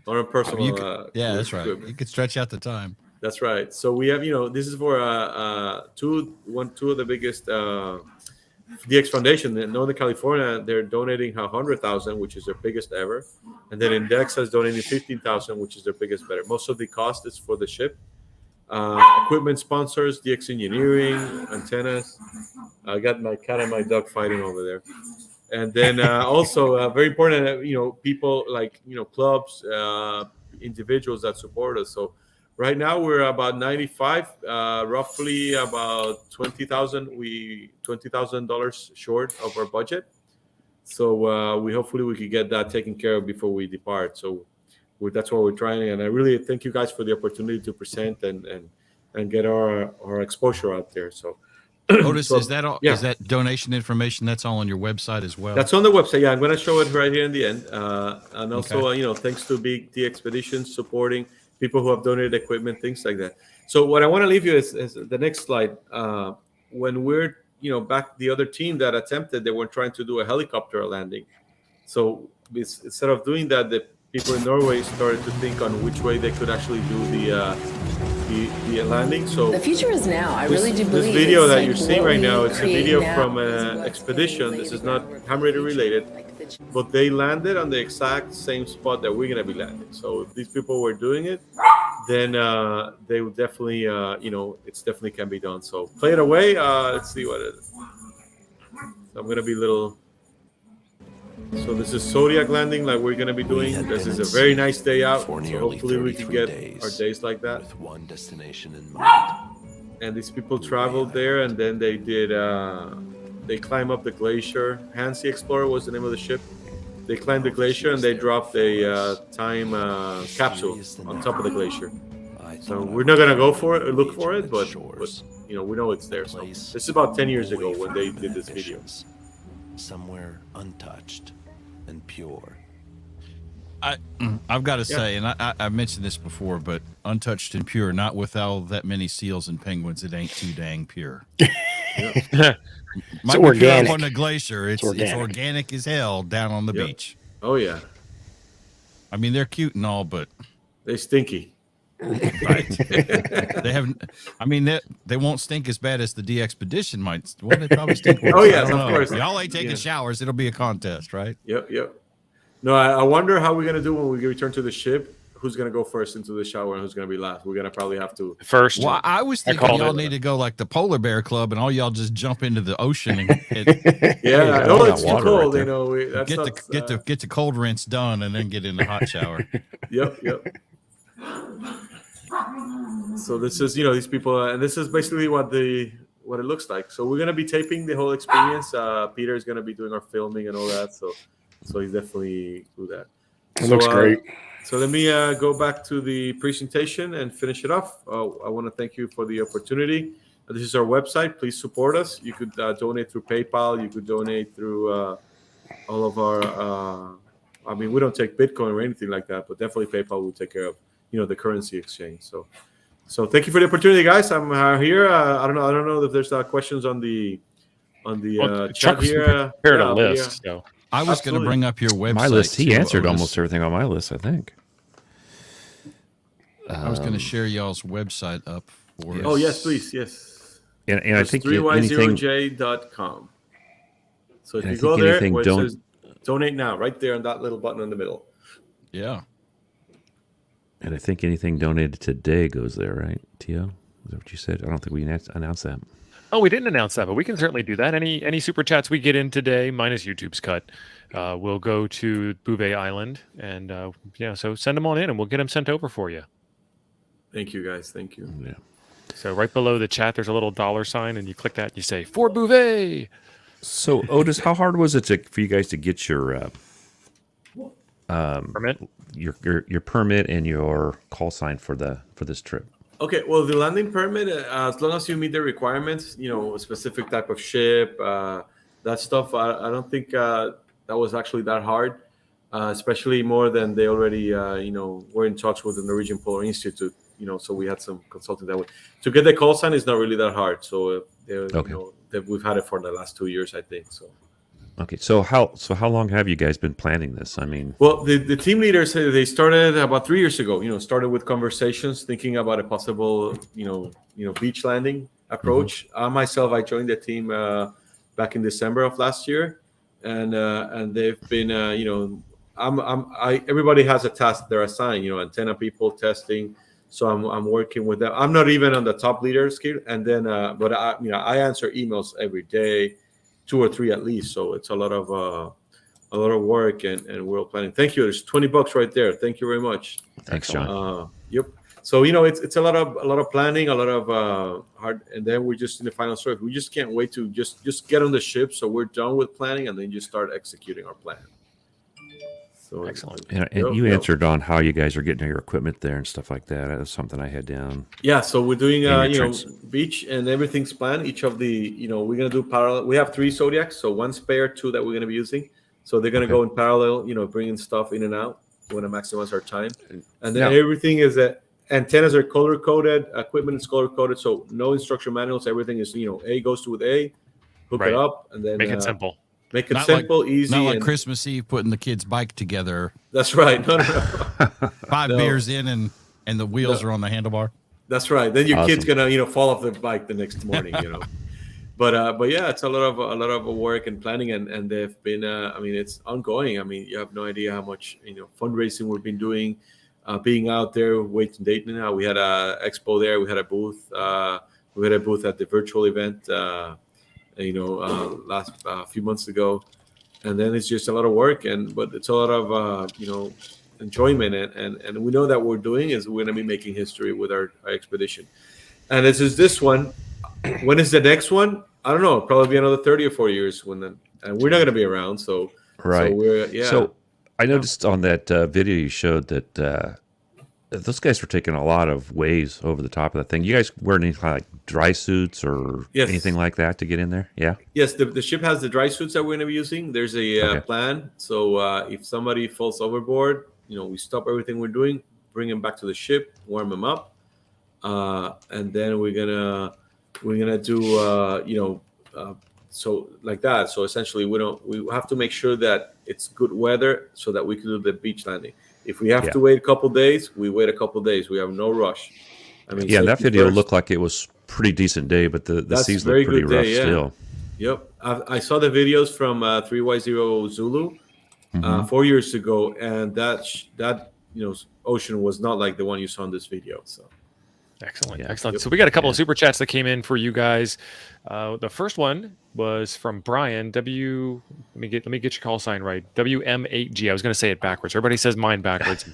on a personal. That's right. You could stretch out the time. That's right. So we have, this is for two of the biggest DX Foundation in Northern California. They're donating $100,000, which is their biggest ever, and then Index has donated $15,000, which is their biggest ever. Most of the cost is for the ship. Equipment sponsors, DX Engineering, antennas. I got my cat and my dog fighting over there. And then also very important, people like clubs, individuals that support us. So right now we're about 95, roughly about $20,000 short of our budget. So we could get that taken care of before we depart. So that's what we're trying, and I really thank you guys for the opportunity to present and get our exposure out there. So Otis, is that all? Yeah. Is that donation information? That's all on your website as well. That's on the website. Yeah, I'm going to show it right here in the end. And also, thanks to Big DXPedition supporting people who have donated equipment, things like that. So what I want to leave you is the next slide. When we're back the other team that attempted, they were trying to do a helicopter landing. So instead of doing that, the people in Norway started to think on which way they could actually do the landing. So the future is now. I really do believe this video that like you're seeing right now, it's a video now from is an what expedition. This is not we're ham radio related, like the- but they landed on the exact same spot that we're going to be landing. So if these people were doing it, then they would definitely, it's definitely can be done. So play it away. Let's see what it is. So I'm going to be little. So this is Zodiac landing like we're going to be doing. This is a very nice day out. So hopefully we can get our days like that. With one destination in mind. And these people traveled there, and then they did, they climb up the glacier. Hans the Explorer was the name of the ship. They climbed the glacier and they dropped a time capsule on top of the glacier. So we're not gonna go for it, look for it, but we know it's there. So this is about 10 years ago when they did this video. Somewhere untouched and pure. I've got to say, and I mentioned this before, but untouched and pure, not with all that many seals and penguins, it ain't too dang pure. It's organic. On the glacier, it's organic as hell down on the beach. Oh yeah. I mean, they're cute and all, but they stinky. Right. They haven't. I mean, they won't stink as bad as the DXPedition might. Well, they probably stink worse. Oh yeah, of know. course. Y'all ain't taking showers. It'll be a contest, right? Yep. No, I wonder how we're gonna do when we return to the ship. Who's gonna go first into the shower and who's gonna be last? We're gonna probably have to first. Well, I was thinking y'all need to go like the Polar Bear Club and all y'all just jump into the ocean and yeah. No, it's too cold. Right, get the cold rinse done and then get in the hot shower. Yep. So this is these people, and this is basically what it looks like. So we're gonna be taping the whole experience. Peter is gonna be doing our filming and all that. So he's definitely do that. It looks great. So let me go back to the presentation and finish it off. I want to thank you for the opportunity. This is our website. Please support us. You could donate through PayPal. You could donate through all of our. We don't take Bitcoin or anything like that, but definitely PayPal will take care of the currency exchange. So thank you for the opportunity, guys. I'm here. I don't know if there's questions on the chat here. Prepared a list. So. I was going to bring up your website. My list. He answered Otis. almost everything on my list, I think. I was going to share y'all's website up for us. Oh yes, please, yes. And I think 3y0j.com. So if you go there, where it says donate now, right there on that little button in the middle. Yeah. And I think anything donated today goes there, right, Tio? Is that what you said? I don't think we announced that. Oh, we didn't announce that, but we can certainly do that. Any super chats we get in today, minus YouTube's cut, will go to Bouvet Island, and so send them on in, and we'll get them sent over for you. Thank you, guys. Thank you. Yeah. So right below the chat, there's a little $sign, and you click that, and you say for Bouvet. So Otis, how hard was it for you guys to get your permit, your permit and your call sign for this trip? Okay, well, the landing permit, as long as you meet the requirements, a specific type of ship, that stuff, I don't think that was actually that hard, especially more than they already, were in touch with the Norwegian Polar Institute, so we had some consulting that way. To get the call sign is not really that hard, so we've had it for the last 2 years, I think, so. Okay, so how long have you guys been planning this? I mean, well, the team leaders, they started about 3 years ago. Started with conversations, thinking about a possible, beach landing approach. Myself, I joined the team back in December of last year, and they've been, everybody has a task they're assigned. Antenna people, testing. So I'm working with them. I'm not even on the top leader scale, and then, but I answer emails every day. 2 or 3 at least, so it's a lot of work and we're planning. Thank you. There's $20 right there. Thank you very much. Thanks, John. Yep. So it's a lot of planning, a lot of hard, and then we're just in the final stage. We just can't wait to just get on the ship, so we're done with planning, and then just start executing our plan. So excellent. And you answered on how you guys are getting your equipment there and stuff like that. That was something I had down. Yeah, so we're doing beach and everything's planned. Each of the we're gonna do parallel. We have 3 Zodiacs, so 1 spare, 2 that we're gonna be using. So they're gonna go in parallel. Bringing stuff in and out. We want to maximize our time, and then everything is that antennas are color coded, equipment is color coded. So no instruction manuals. Everything is A goes to with A, hook Right. it up, and then Make it simple. Make it Not simple, easy. Not like and Christmas Eve putting the kids' bike together. That's right. No. 5 No. beers in and the wheels are on the handlebar. That's right. Then your kid's Awesome. gonna fall off the bike the next morning. But yeah, it's a lot of work and planning, and they've been. I mean, it's ongoing. I mean, you have no idea how much fundraising we've been doing, being out there, waiting Dayton. Now we had a expo there. We had a booth. We had a booth at the virtual event. Last few months ago, and then it's just a lot of work, but it's a lot of enjoyment, and we know that what we're doing is we're going to be making history with our expedition. And this one. When is the next one? I don't know. Probably be another 30 or 40 years and we're not going to be around. So Right. So we're So I noticed on that video you showed that those guys were taking a lot of waves over the top of that thing. You guys wearing any kind of like dry suits or Yes. anything like that to get in there? Yeah. Yes, the ship has the dry suits that we're going to be using. There's a Okay. plan. So if somebody falls overboard, we stop everything we're doing, bring them back to the ship, warm them up, and then we're gonna do so like that. So essentially, we have to make sure that it's good weather so that we can do the beach landing. If we have Yeah. to wait a couple days, we wait a couple days. We have no rush. I mean, Yeah, that safety video first. looked like it was pretty decent day, but the That's seas very look pretty good rough day, yeah. still. Yep, I saw the videos from 3Y0 Zulu Mm-hmm. 4 years ago, and that ocean was not like the one you saw in this video. So Excellent. Yeah. Excellent. Yep. So we got a couple of super chats that came in for you guys. The first one was from Brian Let me get your call sign right. WM8G. I was going to say it backwards. Everybody says mine backwards.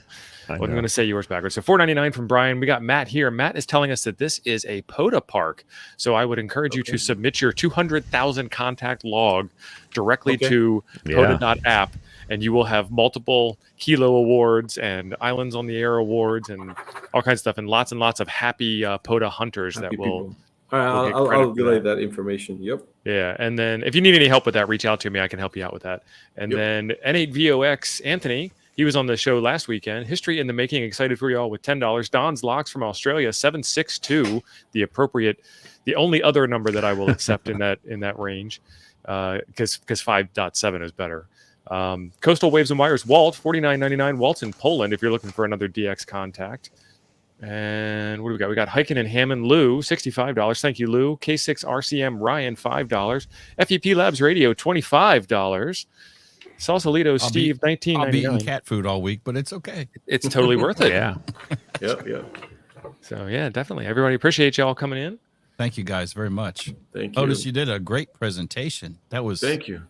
I I'm know. going to say yours backwards. So $4.99 from Brian. We got Matt here. Matt is telling us that this is a POTA park. So I would encourage you to submit your 200,000 contact log directly Okay. to Yeah. POTA.app, and you will have multiple Kilo awards and Islands on the Air awards and all kinds of stuff, and lots of happy POTA hunters happy that will. people. All right, we'll get I'll credit for relay that. that information. Yep. Yeah, and then if you need any help with that, reach out to me. I can help you out with that. And Yep. then N8VOX Anthony, he was on the show last weekend. History in the making, excited for you all with $10. Don's Locks from Australia, 762, the only other number that I will accept in that range, because 5.7 is better. Coastal Waves and Wires, Walt, $49.99. Walt's in Poland if you're looking for another DX contact. And what do we got? We got Hyken and Hammond, Lou, $65. Thank you, Lou. K6 RCM, Ryan, $5. FEP Labs Radio, $25. Sausalito, Steve, I'll be eating $19.99. cat food all week, but it's okay. It's totally worth it. Yeah. Yep. So, yeah, definitely. Everybody appreciate y'all coming in. Thank you guys very much. Thank you. Otis, you did a great presentation. That was. Thank you.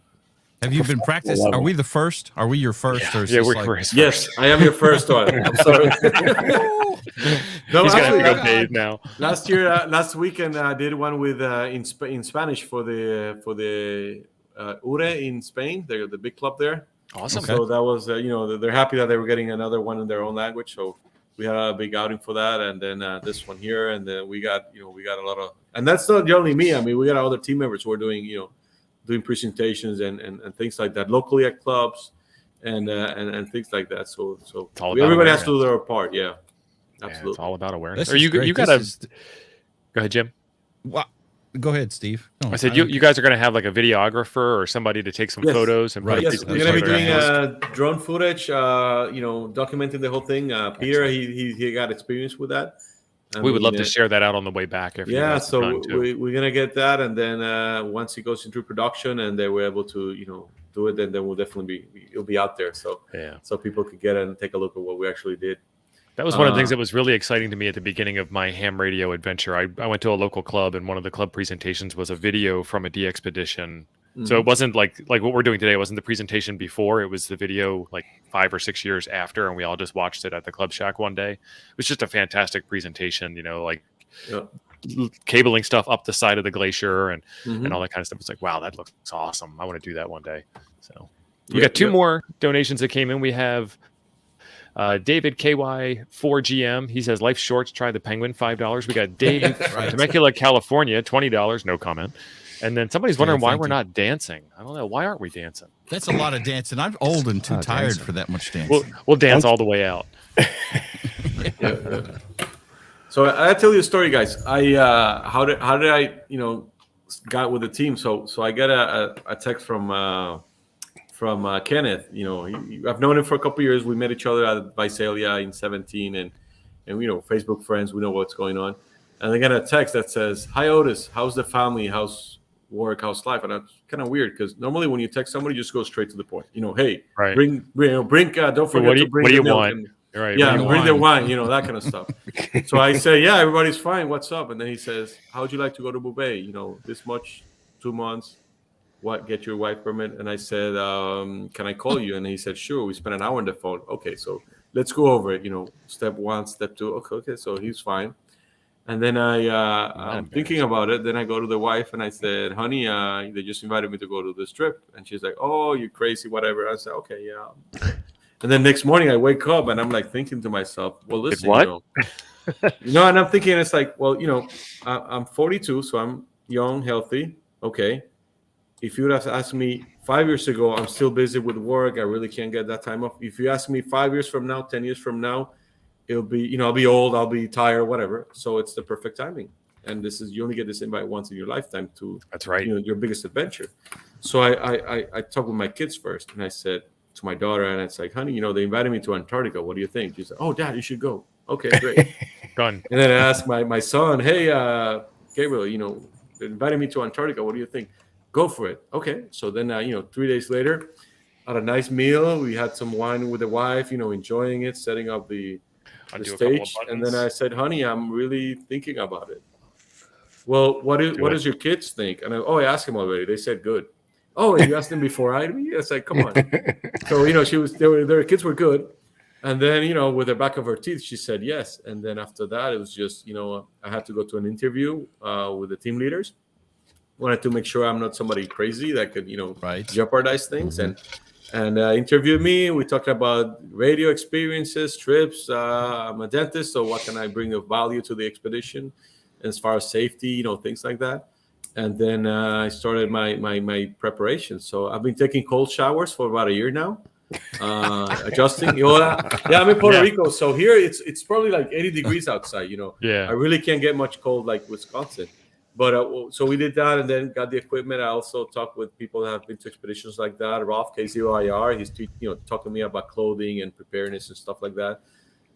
Have you been practicing? Are we the first? Are we your first? Or is Yeah, this we're like, first. Yes, I am your first one. I'm sorry. No, He's actually, got to go bathe now. last weekend I did one with in Spanish for the Ure in Spain. They're the big club there. Awesome. Okay. So that was they're happy that they were getting another one in their own language. So we had a big outing for that, and then this one here, and then we got a lot of, and that's not only me. I mean, we got other team members who are doing presentations and things like that locally at clubs and things like that. So all about everybody has awareness. to do their part. Yeah, Yeah, absolutely. it's all about awareness. This Or is you great. got This to is- go ahead, Jim. Well, go ahead, Steve. No, I said don't you guys are going to have like a videographer or somebody to take some Yes. photos and put a Right. Yes, we're presentation gonna be together. doing drone footage. Documenting the whole thing. Peter, he got experience with that. I We would love mean, to share that out on the way back. If you Yeah, guys have so time to. we're gonna get that, and then once it goes into production and they were able to do it, then we'll definitely it'll be out there. So Yeah. so people could get it and take a look at what we actually did. That was one of the things that was really exciting to me at the beginning of my ham radio adventure. I went to a local club, and one of the club presentations was a video from a DXPedition. So it wasn't like what we're doing today. It wasn't the presentation before. It was the video like 5 or 6 years after, and we all just watched it at the Club Shack one day. It was just a fantastic presentation, Yeah. cabling stuff up the side of the glacier and Mhm. all that kind of stuff. It's like, wow, that looks awesome. I want to do that one day. So we Yep, got two yep. more donations that came in. We have David KY4GM. He says, life's short. Try the penguin, $5. We got Dave from Temecula, California, $20. No comment. And then somebody's wondering why thank we're you. not dancing. I don't know. Why aren't we dancing? That's a lot of dancing. I'm old and too tired for that much dancing. We'll dance all the way out. So I tell you a story, guys. How did I got with the team. So I got a text from Kenneth. You know, I've known him for a couple of years. We met each other at Visalia in 17, and Facebook friends. We know what's going on. And I get a text that says, "Hi Otis, how's the family? How's work? How's life?" And it's kind of weird because normally when you text somebody, you just go straight to the point. You know, hey, Right. bring don't forget to bring what the do you milk want? and- Right. yeah, what do you bring want? the wine, that kind of stuff. So I say, yeah, everybody's fine. What's up? And then he says, how would you like to go to Bouvet? This much, 2 months. What? Get your wife permit? And I said, can I call you? And he said, sure. We spent an hour on the phone. Okay, so let's go over it. Step 1, step 2. Okay. So he's fine. And then I'm thinking about it. Then I go to the wife and I said, honey, they just invited me to go to this trip. And she's like, oh, you're crazy, whatever. I said, okay, yeah. And then next morning I wake up and I'm like thinking to myself, well, listen, what? and I'm thinking it's like, well, I'm 42, so I'm young, healthy. Okay. If you would have asked me 5 years ago, I'm still busy with work. I really can't get that time off. If you ask me 5 years from now, 10 years from now, it'll be, I'll be old, I'll be tired, whatever. So it's the perfect timing. And you only get this invite once in your lifetime to, That's right. your biggest adventure. So I talked with my kids first, and I said to my daughter, and it's like, honey, they invited me to Antarctica. What do you think? She said, oh, Dad, you should go. Okay, great. Done. And then I asked my son, hey, Gabriel, they invited me to Antarctica. What do you think? Go for it. Okay. So then, 3 days later, had a nice meal. We had some wine with the wife, enjoying it, setting up the stage. And then I said, honey, I'm really thinking about it. Well, what does your kids think? And I asked him already. They said good. Oh, and you asked them before I did? It's like, come on. So, their kids were good. And then, with the back of her teeth, she said yes. And then after that, it was just, I had to go to an interview with the team leaders. Wanted to make sure I'm not somebody crazy that could, jeopardize things. And interviewed me. We talked about radio experiences, trips. I'm a dentist, so what can I bring of value to the expedition as far as safety, things like that. And then I started my preparation. So I've been taking cold showers for about a year now, adjusting. I'm in Puerto Rico, so here it's probably like 80 degrees outside. Yeah. I really can't get much cold like Wisconsin. But so we did that, and then got the equipment. I also talked with people that have been to expeditions like that. Ralph K0IR, he's talking to me about clothing and preparedness and stuff like that.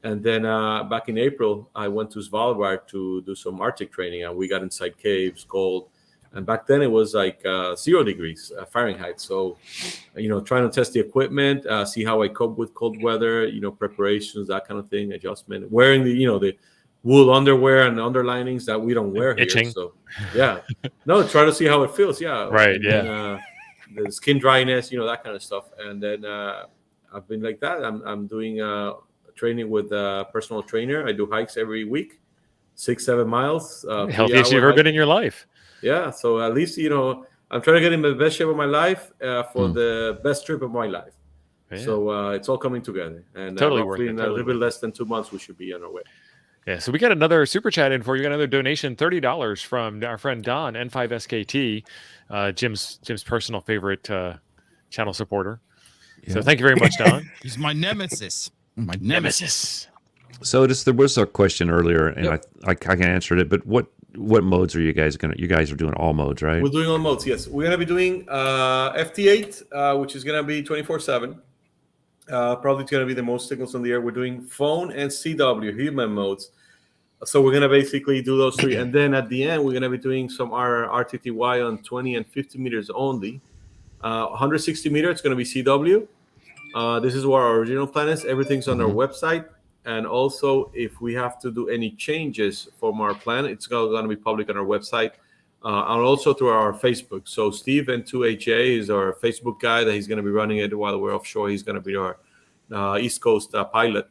And then back in April, I went to Svalbard to do some Arctic training, and we got inside caves, cold. And back then it was like 0 degrees Fahrenheit. So, trying to test the equipment, see how I cope with cold weather, preparations, that kind of thing, adjustment, wearing the wool underwear and underlinings that we don't wear Itching. here. So, yeah. No, try to see how it feels. Yeah. Right. And Yeah. then, the skin dryness, that kind of stuff. And then I've been like that. I'm doing training with a personal trainer. I do hikes every week, 6-7 miles. Healthiest you've ever been in your life. Yeah, so at least I'm trying to get in the best shape of my life for the best trip of my life. Yeah. So it's all coming together, and totally hopefully worth it. In a little bit less than 2 months, we should be on our way. Yeah, so we got another super chat in for you. Got another donation, $30 from our friend Don, N5SKT, Jim's personal favorite channel supporter. Yeah. So thank you very much, Don. He's my nemesis. My nemesis. So there was a question earlier, and I can answer it. But what modes are you guys you guys are doing all modes, right? We're doing all modes. Yes, we're gonna be doing FT8, which is gonna be 24/7. Probably it's gonna be the most signals on the air. We're doing phone and CW human modes. So we're gonna basically do those three, and then at the end we're gonna be doing some RTTY on 20 and 50 meters only. 160 meters, it's gonna be CW. This is where our original plan is. Everything's on our website. And also, if we have to do any changes from our plan, it's going to be public on our website and also through our Facebook. So Steve N2HA is our Facebook guy that he's going to be running it while we're offshore. He's going to be our East Coast pilot.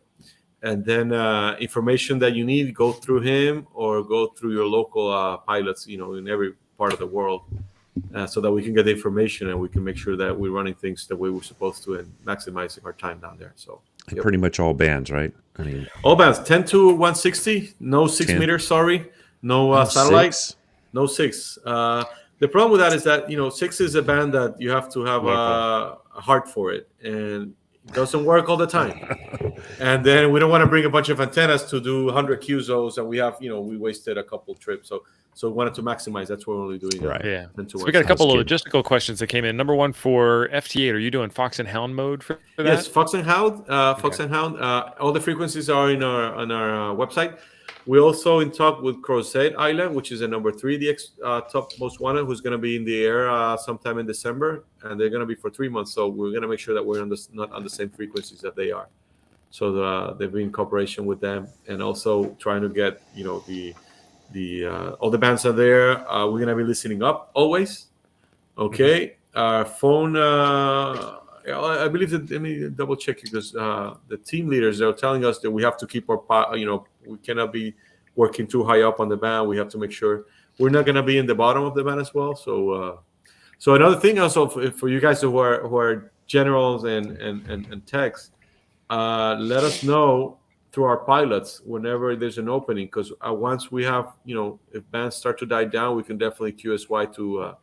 And then information that you need, go through him or go through your local pilots, in every part of the world. So that we can get the information and we can make sure that we're running things the way we're supposed to and maximizing our time down there. So pretty much all bands, right? I mean, all bands, 10 to 160, no 6 meters, sorry, no satellites, no 6. The problem with that is that 6 is a band that you have to have a heart for it, and Doesn't work all the time. And then we don't want to bring a bunch of antennas to do 100 QZOs, and we have, we wasted a couple trips. So we wanted to maximize. That's what we're only doing. Right. Yeah. 10 to So 1. we got a couple of good. logistical questions that came in. Number one for FT8, are you doing Fox and Hound mode for that? Yes, Fox and Hound. And Hound. All the frequencies are on our website. We're also in talk with Bouvet Island, which is a number 3 DX top most wanted, who's going to be in the air sometime in December, and they're going to be for 3 months. So we're going to make sure that we're not on the same frequencies that they are. So they've been in cooperation with them, and also trying to get the all the bands are there. We're going to be listening up always. Okay, our phone. I believe that. Let me double check because the team leaders are telling us that we have to keep our, we cannot be working too high up on the band. We have to make sure we're not going to be in the bottom of the band as well. So, so another thing also for you guys who are generals and techs, let us know through our pilots whenever there's an opening, because once we have, if bands start to die down, we can definitely QSY to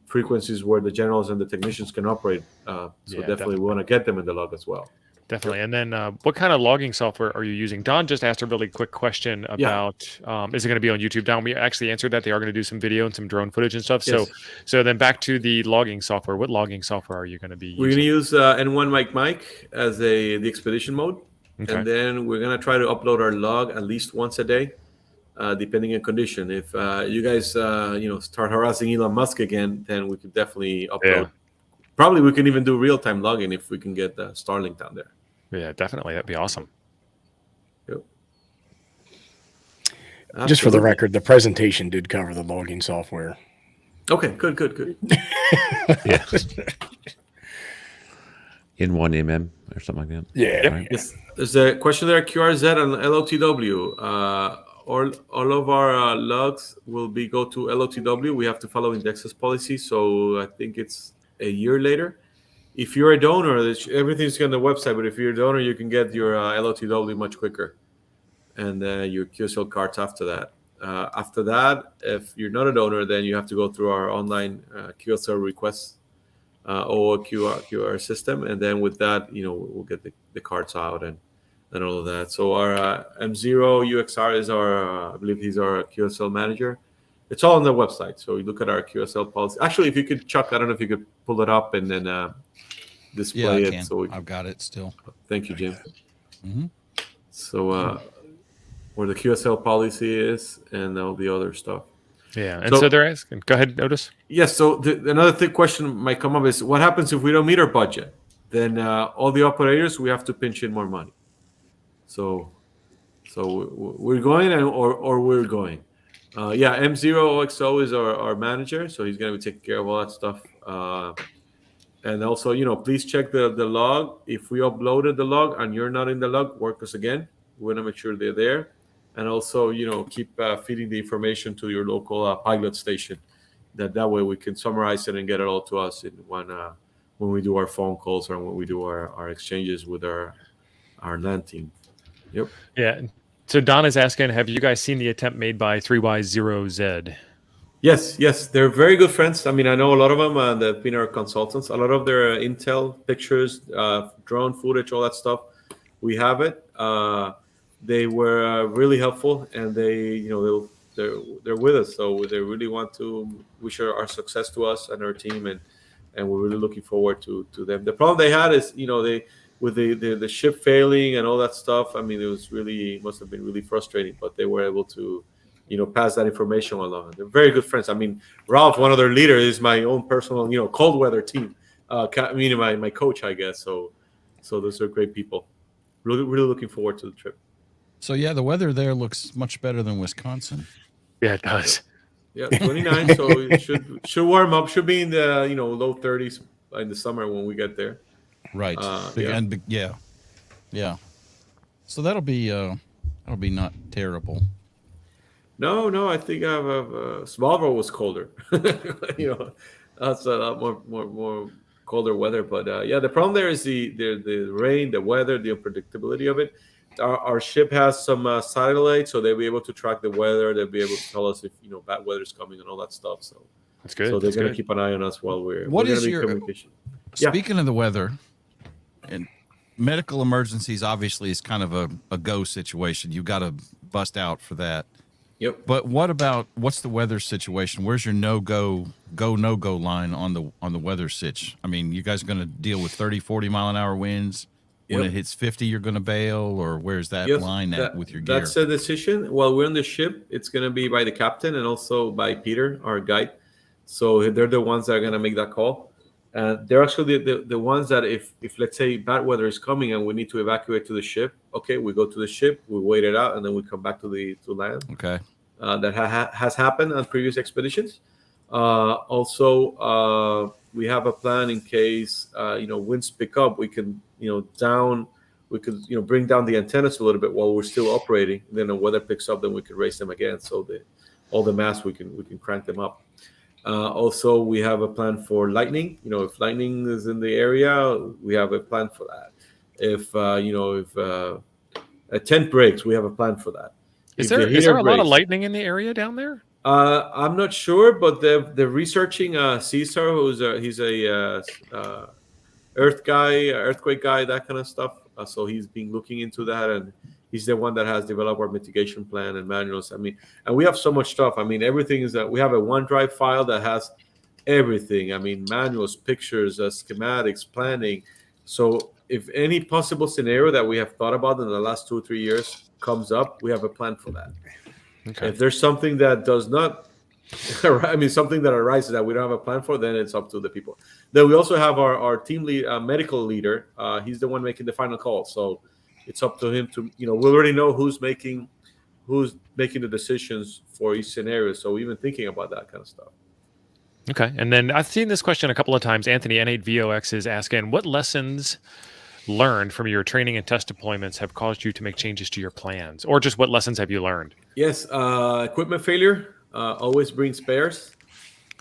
frequencies where the generals and the technicians can operate. Definitely we want to get them in the log as well. Definitely. And then what kind of logging software are you using? Don just asked a really quick question about, is it going to be on YouTube? Don, we actually answered that. They are going to do some video and some drone footage and stuff. Yes. So then back to the logging software. What logging software are you going to be using? We're going to use N1 mic as the DXPedition mode. Okay. And then we're going to try to upload our log at least once a day, depending on condition. If you guys, start harassing Elon Musk again, then we could definitely upload. Yeah. Probably we can even do real-time logging if we can get Starlink down there. Yeah, definitely. That'd be awesome. Yep. Just for the record, the presentation did cover the logging software. Okay, good. Yeah. In 1mm or something like that. Yeah. Right? Yes. There's a question there, QRZ and LOTW. All of our logs will go to LOTW. We have to follow indexes policy, so I think it's a year later. If you're a donor, everything's on the website, but if you're a donor, you can get your LOTW much quicker, and your QSL cards after that. After that, if you're not a donor, then you have to go through our online QSL requests or QR system, and then with that, we'll get the cards out and all of that. So our M0 UXR is I believe he's our QSL manager. It's all on the website. So you look at our QSL policy. Actually, if you could, Chuck, I don't know if you could pull it up and then display it. Can. So I've got it still. Thank you, Jim. Mm-hmm. So where the QSL policy is and all the other stuff. Yeah. And so they're asking. Go ahead, Otis. Yes. So another question might come up is, what happens if we don't meet our budget? Then all the operators, we have to pinch in more money. So we're going or we're going. M0 OXO is our manager, so he's going to be taking care of all that stuff. And also, please check the log. If we uploaded the log and you're not in the log, work us again. We want to make sure they're there. And also, keep feeding the information to your local pilot station. That way we can summarize it and get it all to us in when we do our phone calls or when we do our exchanges with our LAN team. Yep. Yeah. So Don is asking, have you guys seen the attempt made by 3Y0Z? Yes. They're very good friends. I mean, I know a lot of them. They've been our consultants. A lot of their intel, pictures, drone footage, all that stuff, we have it. They were really helpful, and they're with us. So they really want to wish our success to us and our team, and we're really looking forward to them. The problem they had is, with the ship failing and all that stuff. I mean, must have been really frustrating, but they were able to, pass that information along. They're very good friends. I mean, Ralph, one of their leaders, is my own personal, cold weather team. My coach, I guess. So those are great people. Really, really looking forward to the trip. So yeah, the weather there looks much better than Wisconsin. Yeah, it does. Yeah, 29. So it should warm up. Should be in the low 30s in the summer when we get there. Right. Yeah. Yeah. So that'll be not terrible. No. I think Smallville was colder. That's a lot more colder weather. But the problem there is the rain, the weather, the unpredictability of it. Our ship has some satellites, so they'll be able to track the weather. They'll be able to tell us if bad weather's coming and all that stuff. So that's good. So they're going to keep an eye on us while we're What going is to be your communication. Speaking of the weather, and medical emergencies obviously is kind of a go situation. You've got to bust out for that. Yep. But what's the weather situation? Where's your no go line on the weather sitch? I mean, you guys going to deal with 30, 40 mile an hour winds? When it hits 50, you're going to bail, or where's that line at with your gear? That's a decision. While we're on the ship, it's going to be by the captain and also by Peter, our guide. So they're the ones that are going to make that call. And they're actually the ones that if let's say bad weather is coming and we need to evacuate to the ship, okay, we go to the ship, we wait it out, and then we come back to land. Okay. That has happened on previous expeditions. Also, we have a plan in case winds pick up. We can bring down the antennas a little bit while we're still operating. Then the weather picks up, then we can raise them again. So all the masts we can crank them up. Also, we have a plan for lightning. If lightning is in the area, we have a plan for that. If a tent breaks, we have a plan for that. Is there a lot of lightning in the area down there? I'm not sure, but they're researching Caesar, he's a earthquake guy, that kind of stuff. So he's been looking into that, and he's the one that has developed our mitigation plan and manuals. I mean, and we have so much stuff. I mean, everything is that we have a OneDrive file that has everything. I mean, manuals, pictures, schematics, planning. So if any possible scenario that we have thought about in the last 2 or 3 years comes up, we have a plan for that. Okay. If there's something that does not, something that arises that we don't have a plan for, then it's up to the people. Then we also have our team lead, medical leader. He's the one making the final call. So it's up to him to, we already know who's making the decisions for each scenario. So even thinking about that kind of stuff. Okay. And then I've seen this question a couple of times. Anthony, N8VOX is asking, what lessons learned from your training and test deployments have caused you to make changes to your plans? Or just what lessons have you learned? Yes. Equipment failure always brings spares.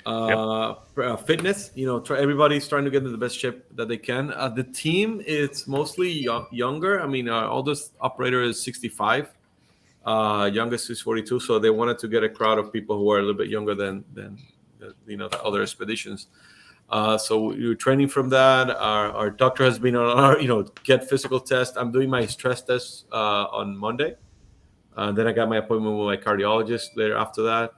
Fitness, everybody's trying to get to the best ship that they can. The team is mostly younger. I mean, our oldest operator is 65. Youngest is 42. So they wanted to get a crowd of people who are a little bit younger than the other expeditions. So we're training from that. Our doctor has been on our, get physical test. I'm doing my stress test on Monday. Then I got my appointment with my cardiologist later after that.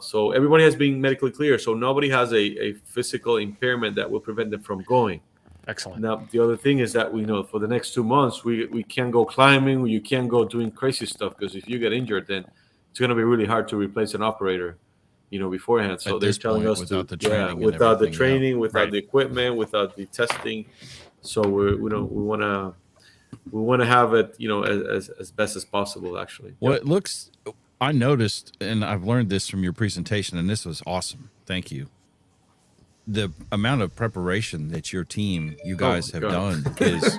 So everybody has been medically clear. So nobody has a physical impairment that will prevent them from going. Excellent. Now, the other thing is that we know for the next 2 months, we can't go climbing. You can't go doing crazy stuff, because if you get injured, then it's going to be really hard to replace an operator, beforehand. So they're telling us without the training, without the equipment, without the testing. So we want to have it, as best as possible, actually. Well, I noticed, and I've learned this from your presentation, and this was awesome. Thank you. The amount of preparation that you guys have done is.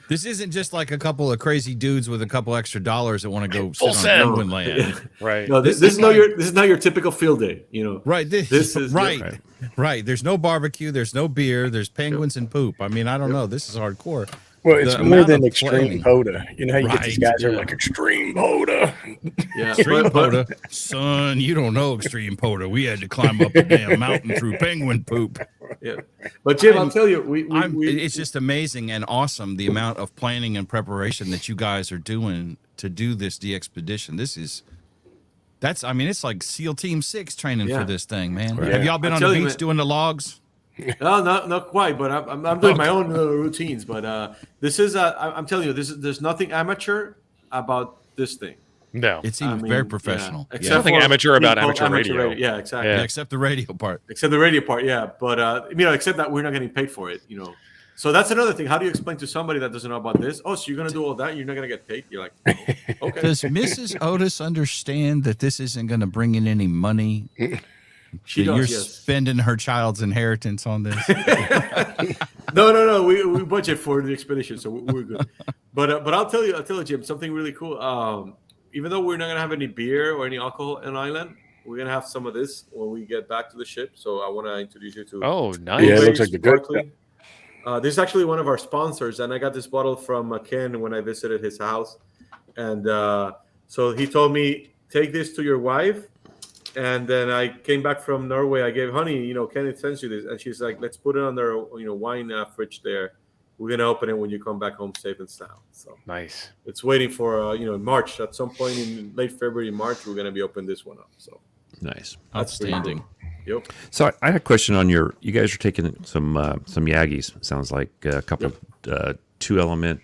This isn't just like a couple of crazy dudes with a couple extra dollars that want to go sit on penguin land. Yeah. Right. No, this is not your typical field day, Right. This is right. Right. There's no barbecue, there's no beer, there's penguins and poop. I mean, I don't know. This is hardcore. Well, it's more than extreme POTA. You know how you get these guys who are like extreme POTA. Yeah, extreme POTA. Son, you don't know extreme POTA. We had to climb up a damn mountain through penguin poop. Yeah, but Jim, I'll tell you, it's just amazing and awesome the amount of planning and preparation that you guys are doing to do this DXPedition. It's like SEAL Team 6 training for this thing, man. Right. Have y'all been on the beach doing the logs? No, not quite, but I'm doing my own routines. But this is, I'm telling you, there's nothing amateur about this thing. No, it seems very professional. There's nothing amateur about amateur radio. Yeah, exactly. Yeah, except the radio part. Except the radio part, yeah. But except that we're not getting paid for it. So that's another thing. How do you explain to somebody that doesn't know about this? Oh, so you're going to do all that? You're not going to get paid? You're like, oh, okay. Does Mrs. Otis understand that this isn't going to bring in any money? You're spending her child's inheritance on this. No. We budget for the expedition, so we're good. But I'll tell you, Jim, something really cool. Even though we're not gonna have any beer or any alcohol on island, we're gonna have some of this when we get back to the ship. So I want to introduce you to. Oh, nice! Yeah, it looks like the good. This is actually one of our sponsors, and I got this bottle from Ken when I visited his house, and so he told me, take this to your wife. And then I came back from Norway. I gave honey, Kenneth sends you this, and she's like, let's put it on their, wine fridge there, we're gonna open it when you come back home safe and sound. So Nice. it's waiting for in March. At some point in late February, March, we're gonna be opening this one up. So Nice. that's pretty Outstanding. cool. Yep. So I had a question on you guys are taking some Yagis. Sounds like a couple 2-element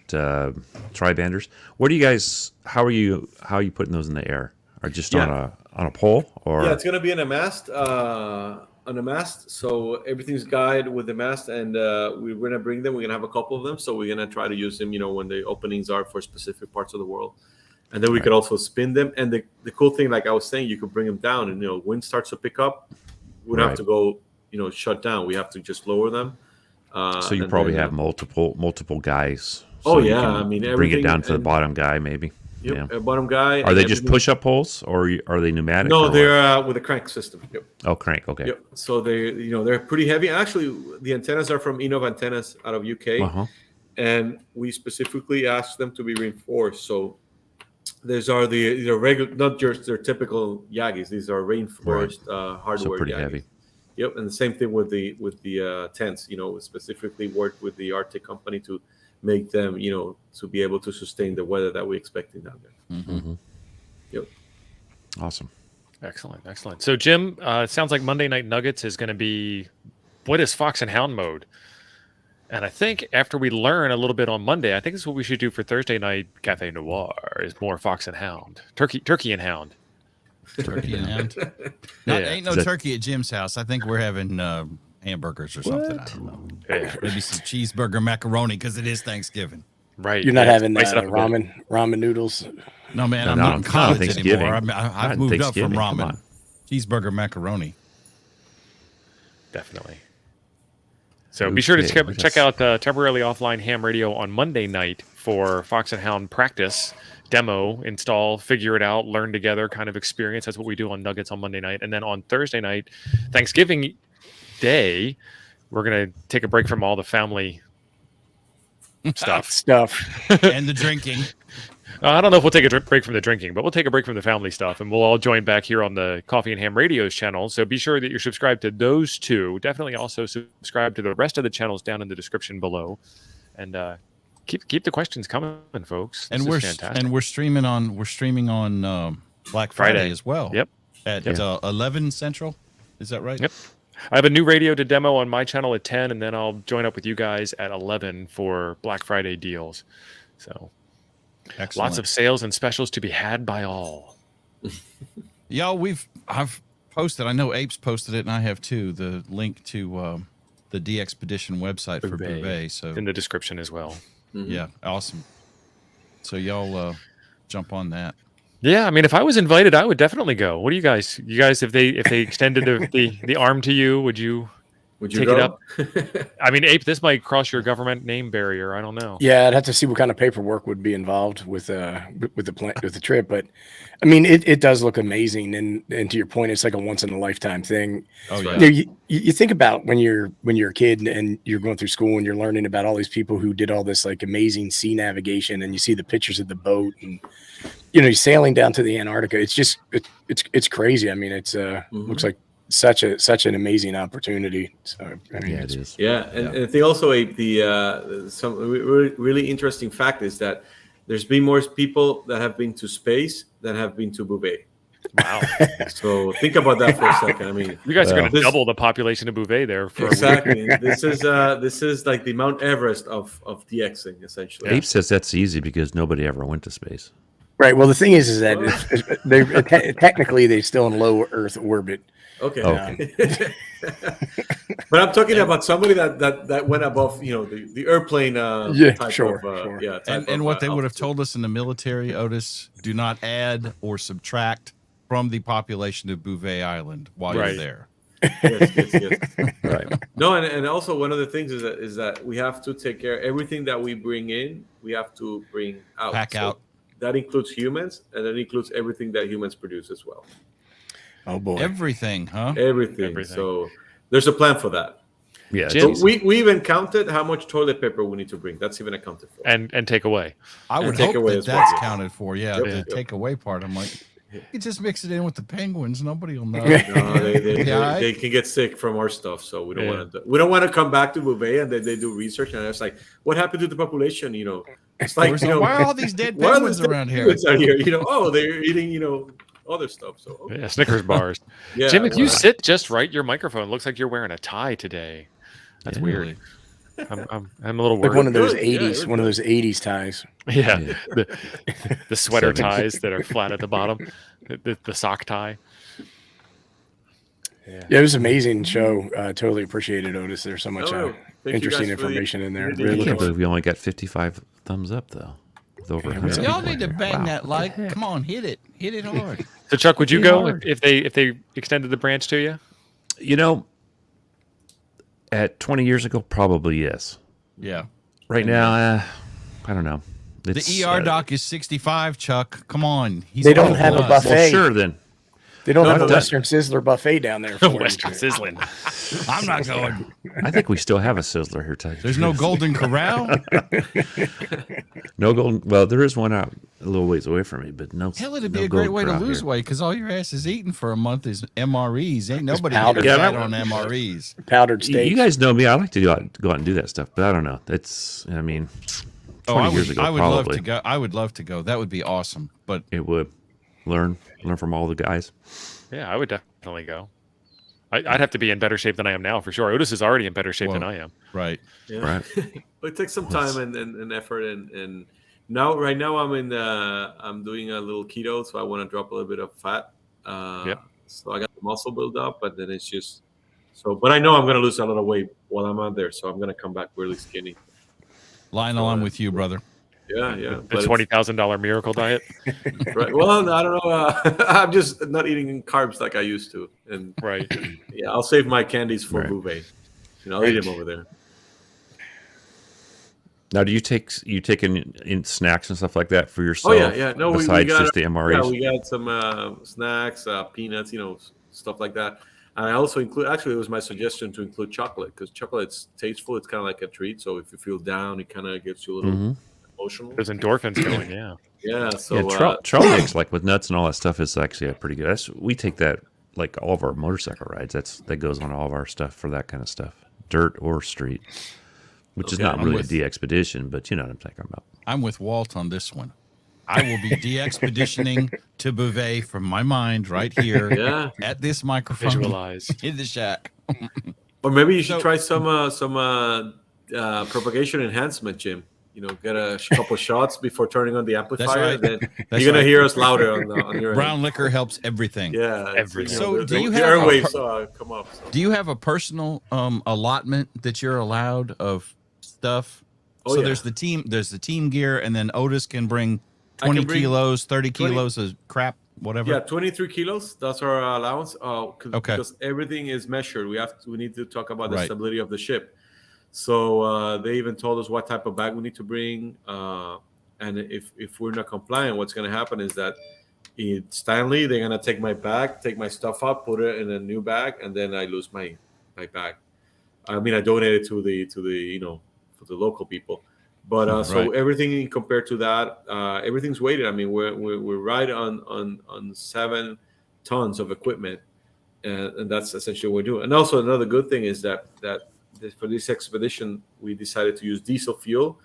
tri-banders. What do you guys? How are you putting those in the air? Are just on a pole or? Yeah, it's gonna be on a mast. On a mast, so everything's guided with the mast, and we're gonna bring them. We're gonna have a couple of them, so we're gonna try to use them. When the openings are for specific parts of the world, and then we could also spin them. And the cool thing, like I was saying, you could bring them down, and wind starts to pick up. We don't have to go, shut down. We have to just lower them. So you probably have multiple guys. Oh so yeah, I mean, bring it down to the bottom guy, maybe. Yep, a bottom guy. Are they just push-up poles, or are they pneumatic? No, they're with a crank system. Yep. Oh, crank. Okay. Yep. So they're pretty heavy. Actually, the antennas are from Innov Antennas out of UK, and we specifically asked them to be reinforced. So these are the regular, not just their typical Yagis. These are reinforced hardware. So pretty Yagis. heavy. Yep, and the same thing with the tents. We specifically worked with the Arctic company to make them, to be able to sustain the weather that we're expecting down there. Mm-hmm. Yep. Awesome. Excellent. So, Jim, it sounds like Monday Night Nuggets is going to be, what is Fox and Hound mode? And I think after we learn a little bit on Monday, I think this is what we should do for Thursday night Cafe Noir, is more Fox and Hound. Turkey and Hound. Turkey and Hound. Ain't no turkey at Jim's house. I think we're having hamburgers or something. I don't know. Yeah. Maybe some cheeseburger macaroni because it is Thanksgiving. Right. You're not having ramen noodles. No, man, I'm not in college anymore. I've moved up from ramen. Cheeseburger macaroni. Definitely. So be sure to check out Temporarily Offline Ham Radio on Monday night for Fox and Hound practice, demo, install, figure it out, learn together kind of experience. That's what we do on Nuggets on Monday night. And then on Thursday night, Thanksgiving Day, we're going to take a break from all the family stuff. And the drinking. I don't know if we'll take a break from the drinking, but we'll take a break from the family stuff, and we'll all join back here on the Coffee and Ham Radio's channel. So be sure that you're subscribed to those two. Definitely also subscribe to the rest of the channels down in the description below, and keep the questions coming, folks. And we're streaming on Black Friday as well. Yep. At 11 Central. Is that right? Yep. I have a new radio to demo on my channel at 10, and then I'll join up with you guys at 11 for Black Friday deals. So. Excellent. Lots of sales and specials to be had by all. I've posted. I know Apes posted it, and I have too. The link to the DXPedition website for Bouvet. So in the description as well. Mm-hmm. Yeah, awesome. So y'all jump on that. Yeah, I mean, if I was invited, I would definitely go. What do you guys? You guys, if they extended the arm to you, would you take go? it up? I mean, Ape, this might cross your government name barrier. I don't know. Yeah, I'd have to see what kind of paperwork would be involved with the trip. But I mean, it does look amazing, and to your point, it's like a once in a lifetime thing. Oh yeah. You think about when you're a kid and you're going through school and you're learning about all these people who did all this like amazing sea navigation, and you see the pictures of the boat, and you're sailing down to the Antarctica. It's just it's crazy. I mean, it's looks like such an amazing opportunity. So I mean, it is. Yeah, and I think also some really interesting fact is that there's been more people that have been to space than have been to Bouvet. Wow. So think about that for a second. I mean, you guys are going to double the population of Bouvet there for exactly. This is like the Mount Everest of DXing essentially. Ape says that's easy because nobody ever went to space. Right. Well, the thing is that they're technically they're still in low Earth orbit. Okay. But I'm talking about somebody that went above, the airplane. Sure. And what they would have told us in the military, Otis, do not add or subtract from the population of Bouvet Island while you're there. Yes. Right. No, and also one of the things is that we have to take care of everything that we bring in. We have to bring out. Pack out. That includes humans, and that includes everything that humans produce as well. Oh boy! Everything, huh? Everything. So there's a plan for that. Yeah. So we even counted how much toilet paper we need to bring. That's even accounted for. And take away. I would hope that's counted for. Yeah, the takeaway part. I'm like, You just mix it in with the penguins. Nobody will know. No, Yeah, they can get sick from our stuff, so we don't Yeah. want to. We don't want to come back to Bouvet and then they do research and it's like, what happened to the population? It's like, why are all these dead why are penguins these around here? penguins out here? Oh, they're eating, other stuff. So okay. Yeah, Snickers bars. Yeah, Jim, if you well, sit just right, your microphone looks like you're wearing a tie today. That's weird. I'm a little worried. Like one of those Good. Yeah, 80s, you're one of those 80s ties. Yeah, the sweater 70s. ties that are flat at the bottom, the sock tie. Yeah, it was an amazing show. Totally appreciate it, Otis. There's so much thank you interesting guys for the- information in there. for the Really I looking can't forward. believe we only got 55 thumbs up though. With over 100 Y'all people need to here. bang Wow. that like. Come on, hit it hard. So Chuck, would you Pretty go hard. if they extended the branch to you? At 20 years ago, probably yes. Yeah. Right now, I don't know. The ER doc is 65, Chuck. Come on. He's They don't older have than a us. buffet. Well, sure then. They don't have a no. Western Sizzler buffet down there. For Western sizzling. I'm not going. I think we still have a Sizzler here. Tell you the There's no truth. Golden Corral. No golden. Well, there is one out a little ways away from me, but no. Hell, it'd be no a great Golden way to Corral lose here. weight because all your ass is eating for a month is MREs. Ain't nobody powder. getting Yeah, fat on MREs. Powdered steak. You guys know me. I like to go out and do that stuff, but I don't know. It's. I mean, 20 years ago, I would probably love to go. I would love to go. That would be awesome. But it would learn from all the guys. Yeah, I would definitely go. I'd have to be in better shape than I am now for sure. Otis is already in better shape than I am. right. Yeah. Right. But it takes some time and effort and right now I'm doing a little keto, so I want to drop a little bit of fat. So I got the muscle build up, but then it's just but I know I'm gonna lose a lot of weight while I'm out there, so I'm gonna come back really skinny. Lionel, I'm with you, brother. Yeah. The but it's- $20,000 miracle diet. Right. Well, I don't know. I'm just not eating carbs like I used to, and Right. yeah, I'll save my candies for Right. Bouvet. I'll eat them over there. Now, do you take in snacks and stuff like that for yourself? Oh yeah. No, we besides got just the MREs. Yeah, we got some snacks, peanuts, stuff like that. And I also include. Actually, it was my suggestion to include chocolate because chocolate's tasteful. It's kind of like a treat. So if you feel down, it kind of gets you a little emotional. There's endorphins going. Yeah. Yeah. So trail mix, like with nuts and all that stuff, is actually pretty good. We take that like all of our motorcycle rides. That goes on all of our stuff for that kind of stuff, dirt or street, which is not really a DXPedition, but you know what I'm talking about. I'm with Walt on this one. I will be DXPeditioning to Bouvet from my mind right here Yeah. at this microphone Visualize. in the shack. Or maybe you should So- try some propagation enhancement, Jim. Get a couple shots before turning on the amplifier. right. Then That's you're gonna right. hear us louder on your Brown end. liquor helps everything. Yeah, Everything. So do you the have a airwaves come up? So. Do you have a personal allotment that you're allowed of stuff? Oh, So yeah. there's the team gear, and then Otis can bring 20 can bring kilos, 30 20 kilos of crap, whatever. Yeah, 23 kilos. That's our allowance. Okay. Because everything is measured. We need to talk about the Right. stability of the ship. So they even told us what type of bag we need to bring. And if we're not compliant, what's going to happen is that in Stanley, they're going to take my bag, take my stuff up, put it in a new bag, and then I lose my bag. I mean, I donate it to the for the local people. But so Right. everything compared to that, everything's weighted. I mean, we're right on 7 tons of equipment, and that's essentially what we're doing. And also another good thing is that for this expedition, we decided to use diesel fuel.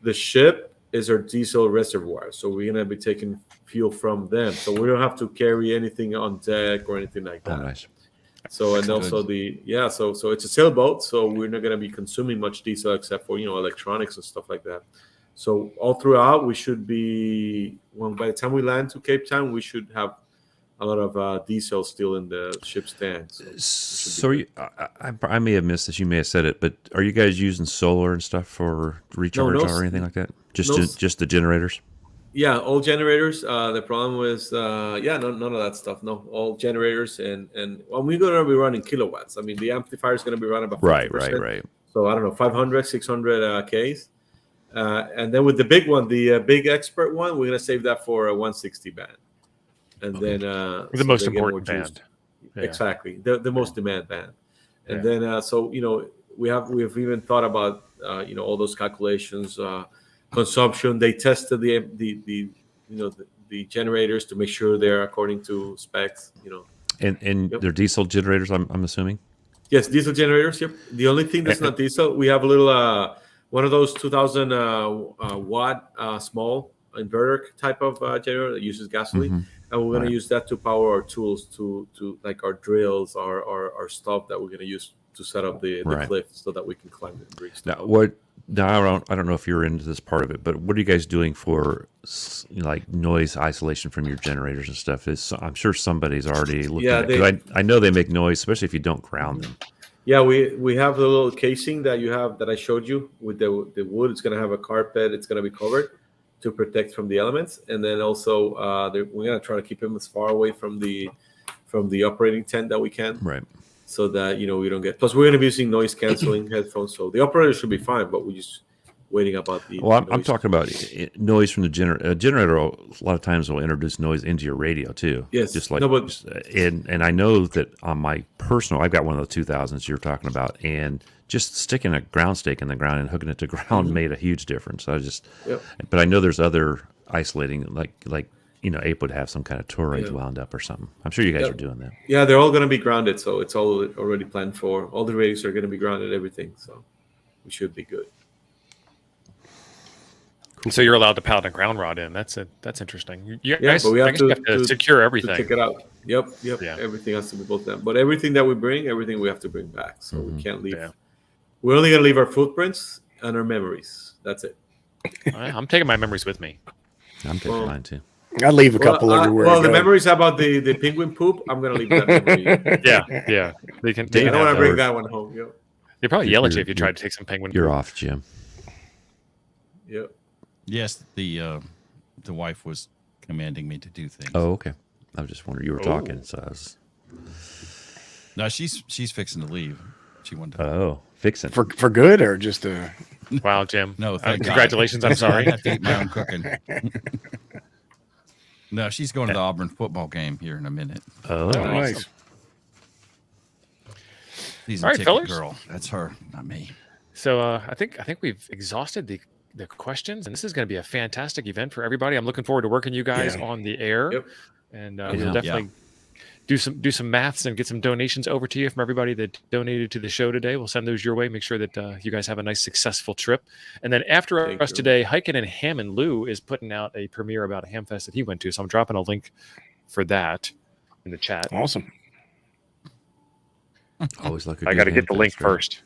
The ship is our diesel reservoir, so we're gonna be taking fuel from them, so we don't have to carry anything on deck or anything like Oh, that. nice. So and also so it's a sailboat, so we're not going to be consuming much diesel except for electronics and stuff like that. So all throughout, we should be by the time we land to Cape Town, we should have a lot of diesel still in the ship's tanks. So I may have missed this. You may have said it, but are you guys using solar and stuff for recharge or anything like that? Just the generators? Yeah, all generators. The problem was, none of that stuff. No, all generators, and we're going to be running kilowatts. I mean, the amplifier is going to be running about 50%. Right. So I don't know, 500, 600 Ks. And then with the big one, the big expert one, we're going to save that for a 160 band. And then The most they get more important juice. band. Yeah. Exactly, the most demand band. And then we've even thought about all those calculations, consumption. They tested the the generators to make sure they're according to specs. And they're diesel generators, I'm assuming. Yes, diesel generators. Yep. The only thing that's not diesel, we have a little one of those 2,000 watt small inverter type of generator that uses gasoline, and we're going to use that to power our tools, to like our drills, our stuff that we're going to use to set up the cliff so that we can climb it and reach. Now, I don't know if you're into this part of it, but what are you guys doing for like noise isolation from your generaters and stuff? I'm sure somebody's already looking at it. I know they make noise, especially if you don't ground them. Yeah, we have the little casing that I showed you with the wood. It's going to have a carpet. It's going to be covered to protect from the elements, and then also we're going to try to keep them as far away from the operating tent that we can. Right. So that we don't get. Plus, we're going to be using noise canceling headphones, so the operator should be fine. But we're just waiting about the. Well, I'm talking about noise from the generator. A generator a lot of times will introduce noise into your radio too. Yes. Just like and I know that on my personal, I've got one of the 2000s you're talking about, and just sticking a ground stake in the ground and hooking it to ground made a huge difference. But I know there's other isolating like. Ape would have some kind of torage wound up or something. I'm sure you guys are doing that. Yeah, they're all going to be grounded, so it's all already planned for. All the radios are going to be grounded, everything, so we should be good. Cool. So you're allowed to pound a ground rod in. That's interesting. But we have to secure everything. To take it out. Yep. Yeah. Everything has to be built down. But everything that we bring, we have to bring back. So we can't leave. Yeah. We're only going to leave our footprints and our memories. That's it. I'm taking my memories with me. I'm taking mine too. I'll leave a couple everywhere. Well, the memories about the penguin poop, I'm going to leave that memory. Yeah. They can. I don't want to bring that one home. Yep. They'd probably yell at you if you tried to take some penguin. You're poop. off, Jim. Yep. Yes, the wife was commanding me to do things. Oh, okay. I was just wondering. You were talking, so I was. No, she's fixing to leave. She wanted to. Oh, fixing for good or just a. Wow, Jim. No, congratulations. I'm sorry. I have to eat my own cooking. No, she's going to the Auburn football game here in a minute. Oh, nice. She's all right, ticket fellas. Girl. That's her, not me. So I think we've exhausted the questions, and this is going to be a fantastic event for everybody. I'm looking forward to working you guys on the air, and we'll definitely do some maths and get some donations over to you from everybody that donated to the show today. We'll send those your way. Make sure that you guys have a nice, successful trip. And then after us today, Hiken and Ham and Lou is putting out a premiere about a ham fest that he went to. So I'm dropping a link for that in the chat. Awesome. Always like I got to get the link first.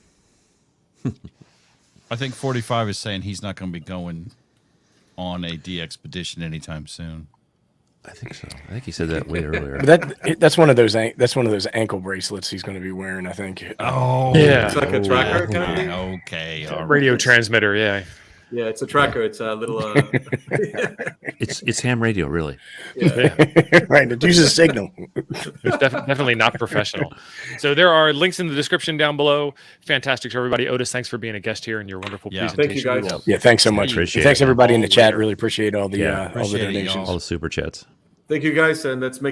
I think 45 is saying he's not going to be going on a DXPedition anytime soon. I think so. I think he said that way earlier. But that's one of those ankle bracelets he's going to be wearing, I think. Oh, yeah. It's like a tracker kind of thing. Okay. Radio transmitter, yeah. Yeah, it's a tracker. It's a little. It's ham radio, really. Right. It uses a signal. It's definitely not professional. So there are links in the description down below. Fantastic to everybody. Otis, thanks for being a guest here and your wonderful presentation. Thank you, guys. Yeah, thanks so much. Appreciate thanks it. everybody in the chat. Really appreciate all the Appreciate it, donations. y'all. All the super chats. Thank you, guys, and let's make